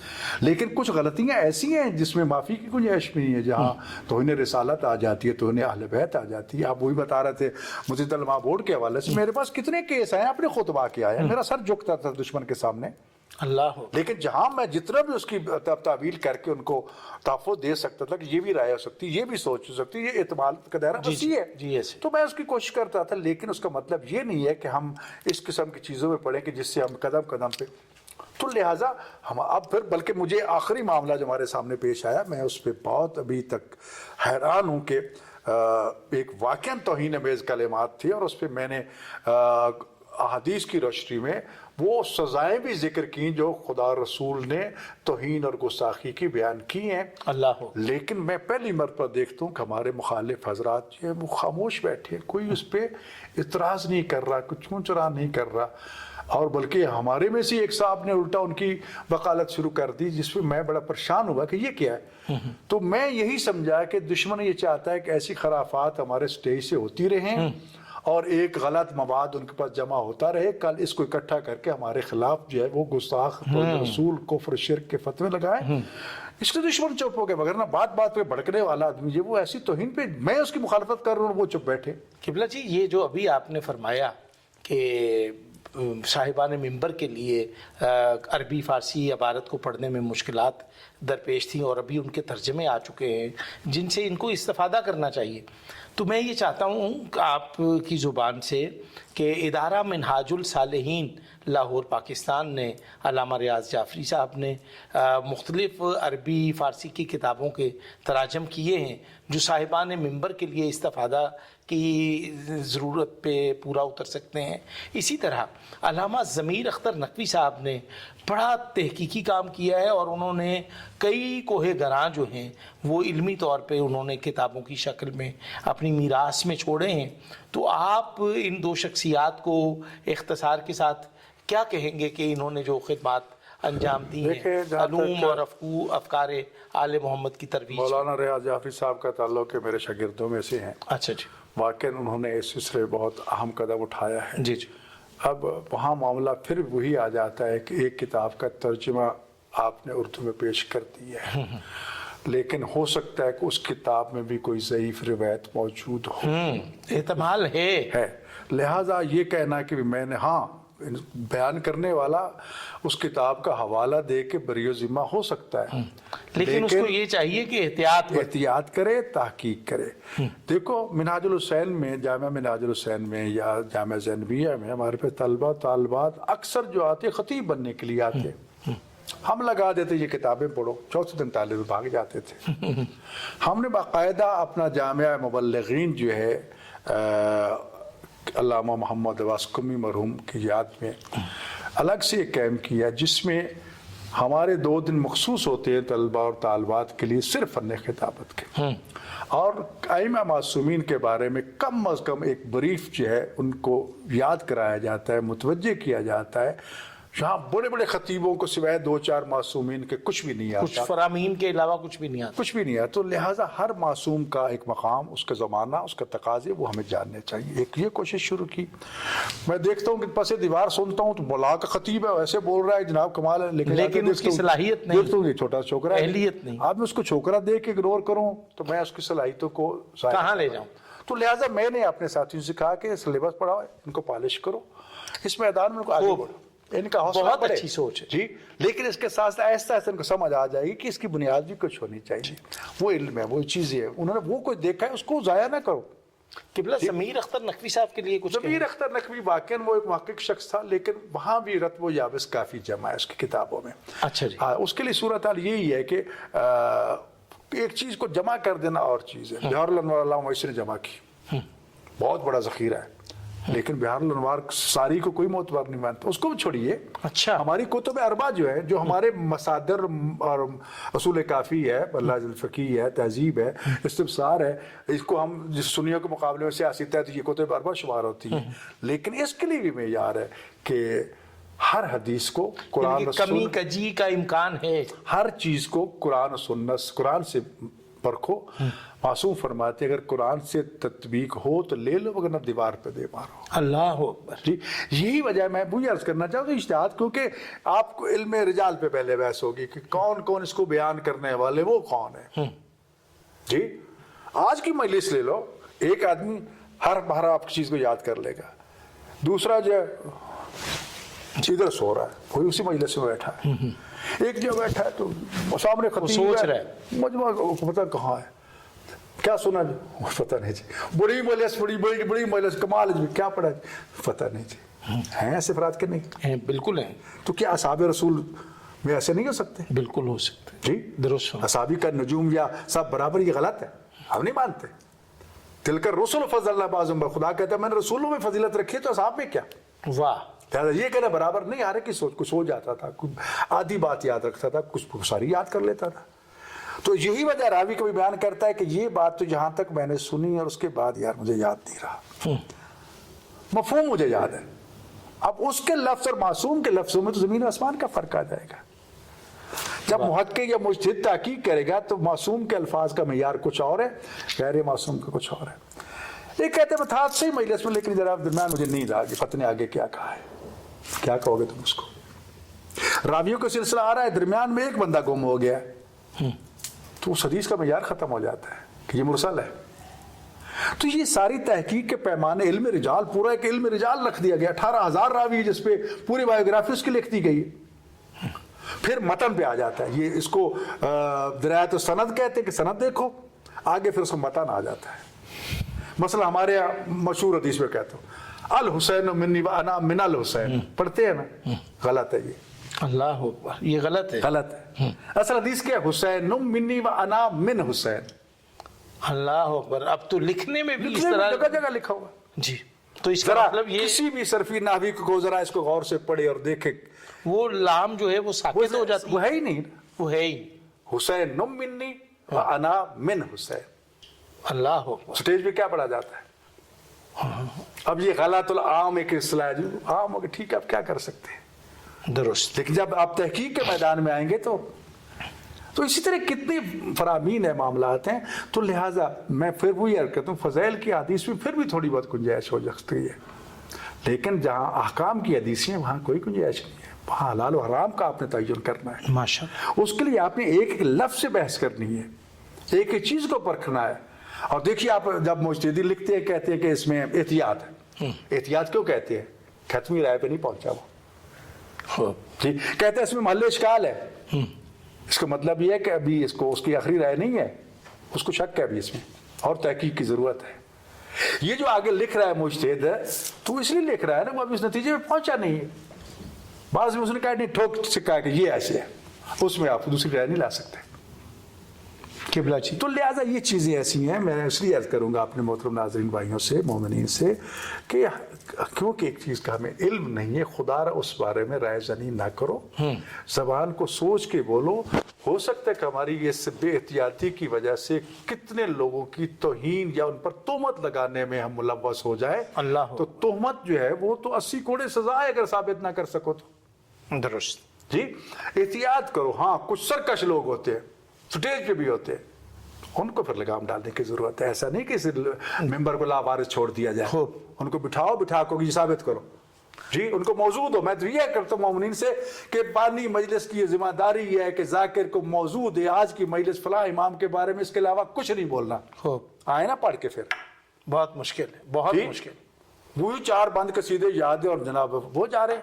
لیکن کچھ غلطیاں ایسی ہیں جس میں معافی کی گنجائش بھی نہیں ہے جہاں توہین رسالت آ جاتی ہے توہین اہل بیت آ جاتی ہے آپ وہی بتا رہے تھے مسجد علماء بورڈ کے حوالے سے میرے پاس کتنے کیس ہیں اپنے خطبہ کے آئے میرا سر جھکتا تھا دشمن کے سامنے اللہ ہو لیکن جہاں میں جتنا بھی اس کی تعویل کر کے ان کو تحفظ دے سکتا تھا کہ یہ بھی رائے ہو سکتی یہ بھی سوچ ہو سکتی یہ اعتماد کا دائرہ وسیع ہے جی ایسے تو میں اس کی کوشش کرتا تھا لیکن اس کا مطلب یہ نہیں ہے کہ ہم اس قسم کی چیزوں میں پڑیں کہ جس سے ہم قدم قدم پہ تو لہٰذا ہم اب پھر بلکہ مجھے آخری معاملہ جو ہمارے سامنے پیش آیا میں اس پہ بہت ابھی تک حیران ہوں کہ ایک واقعاً توہین امیز کلمات تھی اور اس پہ میں نے احادیث کی روشنی میں وہ سزائیں بھی ذکر کی جو خدا رسول نے توہین اور گستاخی کی بیان کی ہیں اللہ ہو لیکن میں پہلی مرتبہ دیکھتا ہوں کہ ہمارے مخالف حضرات جو ہیں وہ خاموش بیٹھے ہیں کوئی اس پہ اعتراض نہیں کر رہا کچھ چون چرا نہیں کر رہا اور بلکہ ہمارے میں سے ایک صاحب نے الٹا ان کی وکالت شروع کر دی جس پہ میں بڑا پریشان ہوا کہ یہ کیا ہے تو میں یہی سمجھا کہ دشمن یہ چاہتا ہے کہ ایسی خرافات ہمارے سٹیج سے ہوتی رہیں اور ایک غلط مواد ان کے پاس جمع ہوتا رہے کل اس کو اکٹھا کر کے ہمارے خلاف جو ہے وہ گستاخ رسول کفر شرک کے فتوے لگائیں اس کے دشمن چپ ہو گئے مگر نہ بات بات پہ بھڑکنے والا آدمی جو وہ ایسی توہین پہ میں اس کی مخالفت کر رہا ہوں وہ چپ بیٹھے قبلہ جی یہ جو ابھی آپ نے فرمایا کہ صاحبان منبر کے لیے عربی فارسی عبارت کو پڑھنے میں مشکلات درپیش تھیں اور ابھی ان کے ترجمے آ چکے ہیں جن سے ان کو استفادہ کرنا چاہیے تو میں یہ چاہتا ہوں کہ آپ کی زبان سے کہ ادارہ منہاج الصالحین لاہور پاکستان نے علامہ ریاض جعفری صاحب نے مختلف عربی فارسی کی کتابوں کے تراجم کیے ہیں جو صاحبان منبر کے لیے استفادہ کی ضرورت پہ پورا اتر سکتے ہیں اسی طرح علامہ ضمیر اختر نقوی صاحب نے بڑا تحقیقی کام کیا ہے اور انہوں نے کئی کوہ گراں جو ہیں وہ علمی طور پہ انہوں نے کتابوں کی شکل میں اپنی میراث میں چھوڑے ہیں تو آپ ان دو شخصیات کو اختصار کے ساتھ کیا کہیں گے کہ انہوں نے جو خدمات انجام دی ہیں علوم اور افکار آل محمد کی ترویج مولانا ریاض جعفری صاحب کا تعلق ہے میرے شاگردوں میں سے ہیں اچھا جی واقعاً انہوں نے اس سلسلے بہت اہم قدم اٹھایا ہے جی جی اب وہاں معاملہ پھر وہی آ جاتا ہے کہ ایک کتاب کا ترجمہ آپ نے اردو میں پیش کر دیا ہے لیکن ہو سکتا ہے کہ اس کتاب میں بھی کوئی ضعیف روایت موجود ہو احتمال ہے لہٰذا یہ کہنا کہ میں نے ہاں بیان کرنے والا اس کتاب کا حوالہ دے کے بری و ذمہ ہو سکتا ہے لیکن اس کو یہ چاہیے کہ احتیاط کرے تحقیق کرے دیکھو منہاج الحسین میں جامعہ منہاج الحسین میں یا جامعہ زینبیہ میں ہمارے پہ طلبہ طالبات اکثر جو آتے خطیب بننے کے لیے آتے ہم لگا دیتے یہ کتابیں پڑھو چوتھے دن طالب بھاگ جاتے تھے ہم نے باقاعدہ اپنا جامعہ مبلغین جو ہے علامہ محمد عباس قمی مرحوم کی یاد میں الگ سے ایک کیمپ کیا جس میں ہمارے 2 دن مخصوص ہوتے ہیں طلبہ اور طالبات کے لیے صرف فن خطابت کے اور ائمہ معصومین کے بارے میں کم از کم ایک بریف جو ہے ان کو یاد کرایا جاتا ہے متوجہ کیا جاتا ہے جہاں بڑے بڑے خطیبوں کو سوائے 2-4 معصومین کے کچھ بھی نہیں آتا کچھ فرامین کے علاوہ کچھ بھی نہیں آتا تو لہٰذا ہر معصوم کا ایک مقام اس کا زمانہ اس کا تقاضے وہ ہمیں جاننے چاہیے ایک یہ کوشش شروع کی میں دیکھتا ہوں کہ پس دیوار سنتا ہوں تو بلا کا خطیب ہے ویسے بول رہا ہے جناب کمال ہے لیکن اس کی صلاحیت نہیں دیکھتا ہوں یہ چھوٹا چھوکرا ہے اہلیت نہیں آپ میں اس کو چھوکرا دے کے اگنور کروں تو میں اس کی صلاحیتوں کو کہاں لے جاؤں تو لہٰذا میں نے اپنے ساتھیوں سے کہا کہ سلیبس پڑھاؤ ان کو پالش کرو اس میدان میں ان کو آگے بڑھو ان کا حوصلہ بہت بڑھے. اچھی سوچ ہے. جی لیکن اس کے ساتھ ساتھ ایسا ان کو سمجھ آ جائے گی کہ اس کی بنیاد بھی کچھ ہونی چاہیے. وہ علم ہے, وہ چیزیں ہیں, انہوں نے وہ کوئی دیکھا ہے اس کو ضائع نہ کرو. قبلہ ضمیر اختر نقوی صاحب کے لیے کچھ ضمیر اختر نقوی واقعاً وہ ایک محقق شخص تھا, لیکن وہاں بھی رتب و یابس کافی جمع ہے اس کی کتابوں میں. اچھا جی. اس کے لیے صورتحال یہی ہے کہ ایک چیز کو جمع کر دینا اور چیز ہے. بہار الانوار علامہ مویسی نے جمع کی, بہت بڑا ذخیرہ ہے, لیکن بہار الانوار ساری کو کوئی معتبر نہیں مانتا, اس کو بھی چھوڑیے. اچھا. ہماری کتب اربع جو ہے, جو ہمارے مصادر اور اصول کافی ہے, بلاغ الفقی ہے, تہذیب ہے, استبصار ہے, اس کو ہم جس سنیوں کے مقابلے میں سیاسی تحت یہ کتب اربع شمار ہوتی ہیں, لیکن اس کے لیے بھی معیار ہے کہ ہر حدیث کو قرآن و کمی کجی کا امکان ہے, ہر چیز کو قرآن و سنت, قرآن سے پرکھو. معصوم فرماتے اگر قرآن سے تطبیق ہو تو لے لو, وگرنہ دیوار پہ دے مارو. اللہ اکبر. جی یہی وجہ میں وہی عرض کرنا چاہتا ہوں اجتہاد, کیونکہ آپ کو علم رجال پہ پہلے بحث ہوگی کہ کون کون اس کو بیان کرنے والے, وہ کون ہے. جی آج کی مجلس لے لو, ایک آدمی ہر بار آپ کی چیز کو یاد کر لے گا, دوسرا جو ہے ادھر سو رہا ہے, کوئی اسی مجلس میں بیٹھا ہے, ایک جو بیٹھا ہے تو سامنے خطیب سوچ رہا ہے مجمع پتہ کہاں ہے, کیا سنا جی, پتہ نہیں جی, بڑی مجلس کمال جی, کیا پڑھا جی, پتہ نہیں جی. ہیں ایسے افراد کے نہیں؟ بالکل ہیں. تو کیا اصحاب رسول میں ایسے نہیں ہو سکتے؟ بالکل ہو سکتے. جی درست. اصحابی کا نجوم یا سب برابر, یہ غلط ہے, ہم نہیں مانتے. تلکر رسول فضل بعضهم، خدا کہتا ہے میں نے رسولوں میں فضیلت رکھی ہے تو اصحاب میں کیا؟ واہ. لہٰذا یہ کہنا برابر نہیں, ہر ایک کی سوچ, کچھ ہو جاتا تھا, آدھی بات یاد رکھتا تھا, کچھ ساری یاد کر لیتا تھا. تو یہی وجہ راوی کبھی بیان کرتا ہے کہ یہ بات تو جہاں تک میں نے سنی اور اس کے بعد یار مجھے یاد نہیں رہا, مفہوم مجھے یاد ہے. اب اس کے لفظ اور معصوم کے لفظوں میں تو زمین و آسمان کا فرق آ جائے گا. جب محقق یا مجتہد تحقیق کرے گا تو معصوم کے الفاظ کا معیار کچھ اور ہے, غیر معصوم کا کچھ اور ہے. یہ کہتے ہیں تھا صحیح مجلس میں, لیکن ذرا درمیان مجھے نیند آ گئی, پتہ نہیں آگے کیا کہا ہے. کیا کہو گے تم اس کو؟ راویوں کا سلسلہ آ رہا ہے, درمیان میں ایک بندہ گم ہو گیا, تو اس حدیث کا معیار ختم ہو جاتا ہے کہ یہ مرسل ہے. تو یہ ساری تحقیق کے پیمانے علم رجال, پورا ایک علم رجال رکھ دیا گیا, 18,000 راوی جس پہ پوری بایوگرافی اس کی لکھ دی گئی. پھر متن پہ آ جاتا ہے, یہ اس کو درایت السند کہتے ہیں کہ سند دیکھو, آگے پھر اس کو متن آ جاتا ہے. مثلا ہمارے مشہور حدیث میں کہتا ہوں الحسین منی وانا من الحسین, پڑھتے ہیں نا, غلط ہے یہ. اللہ اکبر, یہ غلط ہے. غلط ہے. اصل حدیث کیا ہے؟ حسین منی وانا من حسین. اللہ اکبر. اب تو لکھنے میں بھی اس جگہ طرح جگہ لکھا ہوا. جی, تو اس کا مطلب یہ کسی بھی صرفی نحوی کو ذرا اس کو غور سے پڑھے اور دیکھے, وہ لام جو ہے وہ ساکت ہو جاتی وہ ہے ہی نہیں. وہ ہے ہی حسین منی وانا من حسین. اللہ اکبر. سٹیج پہ کیا پڑھا جاتا ہے؟ اب یہ غلط العام ایک اصطلاح ہے, عام ہو گیا, ٹھیک ہے, آپ کیا کر سکتے ہیں. درست. لیکن جب آپ تحقیق کے میدان میں آئیں گے تو اسی طرح کتنے فرامین ہے, معاملات ہیں. تو لہٰذا میں پھر وہی عرض کرتا ہوں, فضائل کی حدیث میں پھر بھی تھوڑی بہت گنجائش ہو سکتی ہے, لیکن جہاں احکام کی حدیثیں ہیں وہاں کوئی گنجائش نہیں ہے. وہاں حلال و حرام کا آپ نے تعین کرنا ہے. ماشاءاللہ. اس کے لیے آپ نے ایک ایک لفظ سے بحث کرنی ہے, ایک ایک چیز کو پرکھنا ہے. اور دیکھیے آپ جب مجتہدین لکھتے ہیں کہتے ہیں کہ اس میں احتیاط ہے. احتیاط کیوں کہتے ہیں؟ ختمی رائے پہ نہیں پہنچا وہ. جی کہتے ہیں اس میں محل اشکال ہے. اس کا مطلب یہ ہے کہ ابھی اس کو اس کی آخری رائے نہیں ہے, اس کو شک ہے ابھی اس میں, اور تحقیق کی ضرورت ہے. یہ جو آگے لکھ رہا ہے مجتہد تو اس لیے لکھ رہا ہے نا, وہ ابھی اس نتیجے میں پہنچا نہیں ہے. بعض میں اس نے کہا نہیں, ٹھوک سے کہا کہ یہ ایسے ہے, اس میں آپ دوسری رائے نہیں لا سکتے. قبلہ جی. تو لہٰذا یہ چیزیں ایسی ہیں, میں اس لیے عرض کروں گا اپنے محترم ناظرین بھائیوں سے, مومنین سے, کہ کیونکہ ایک چیز کا ہمیں علم نہیں ہے, خدا را اس بارے میں رائے زنی نہ کرو, زبان کو سوچ کے بولو. ہو سکتا ہے کہ ہماری اس بے احتیاطی کی وجہ سے کتنے لوگوں کی توہین یا ان پر تہمت لگانے میں ہم ملوث ہو جائے. اللہ تو تہمت جو ہے وہ تو 80 کوڑے سزا ہے اگر ثابت نہ کر سکو تو. درست. جی احتیاط کرو. ہاں کچھ سرکش لوگ ہوتے ہیں, سٹیج پہ بھی ہوتے ہیں, ان کو پھر لگام ڈالنے کی ضرورت ہے. ایسا نہیں کہ ممبر کو لاوارث چھوڑ دیا جائے. ان کو بٹھا کو یہ ثابت کرو. جی ان کو موجود ہو. میں تو یہ کرتا ہوں مومنین سے کہ بانی مجلس کی ذمہ داری یہ ہے کہ ذاکر کو موجود ہے, آج کی مجلس فلاں امام کے بارے میں, اس کے علاوہ کچھ نہیں بولنا. آئے نا پڑھ کے, پھر بہت مشکل ہے, بہت مشکل. وہی 4 بند قصیدے یاد ہے اور جناب وہ جا رہے ہیں.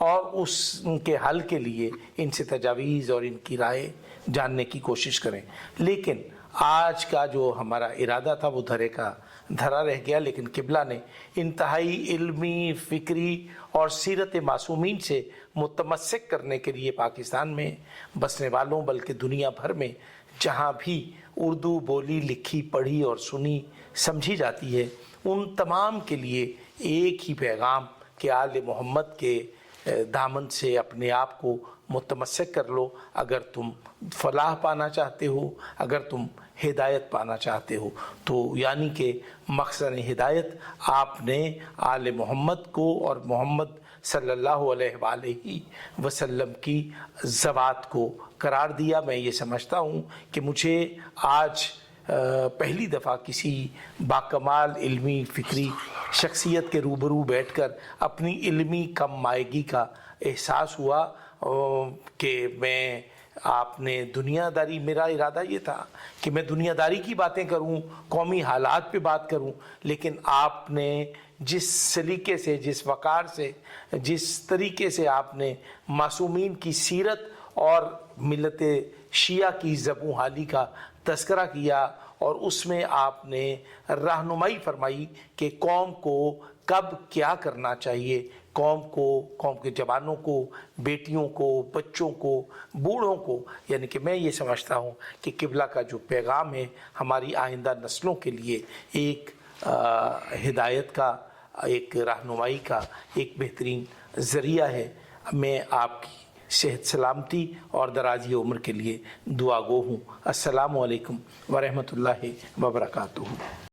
اور اس ان کے حل کے لیے ان سے تجاویز اور ان کی رائے جاننے کی کوشش کریں. لیکن آج کا جو ہمارا ارادہ تھا وہ دھرے کا دھرا رہ گیا، لیکن قبلہ نے انتہائی علمی، فکری اور سیرت معصومین سے متمسک کرنے کے لیے پاکستان میں بسنے والوں بلکہ دنیا بھر میں جہاں بھی اردو بولی، لکھی، پڑھی اور سنی سمجھی جاتی ہے، ان تمام کے لیے ایک ہی پیغام کہ آل محمد کے دامن سے اپنے آپ کو متمسک کر لو. اگر تم فلاح پانا چاہتے ہو، اگر تم ہدایت پانا چاہتے ہو، تو یعنی کہ مقصد ہدایت آپ نے آل محمد کو اور محمد صلی اللہ علیہ وآلہ وسلم کی ذوات کو قرار دیا. میں یہ سمجھتا ہوں کہ مجھے آج پہلی دفعہ کسی باکمال علمی فکری شخصیت کے روبرو بیٹھ کر اپنی علمی کم مائگی کا احساس ہوا کہ میں آپ نے دنیا داری، میرا ارادہ یہ تھا کہ میں دنیا داری کی باتیں کروں، قومی حالات پہ بات کروں، لیکن آپ نے جس سلیقے سے، جس وقار سے، جس طریقے سے آپ نے معصومین کی سیرت اور ملت شیعہ کی زبوں حالی کا تذکرہ کیا، اور اس میں آپ نے رہنمائی فرمائی کہ قوم کو کب کیا کرنا چاہیے، قوم کو، قوم کے جوانوں کو، بیٹیوں کو، بچوں کو، بوڑھوں کو. یعنی کہ میں یہ سمجھتا ہوں کہ قبلہ کا جو پیغام ہے ہماری آئندہ نسلوں کے لیے ایک ہدایت کا، ایک رہنمائی کا ایک بہترین ذریعہ ہے. میں آپ کی صحت سلامتی اور درازی عمر کے لیے دعا گو ہوں. السلام علیکم ورحمۃ اللہ وبرکاتہ.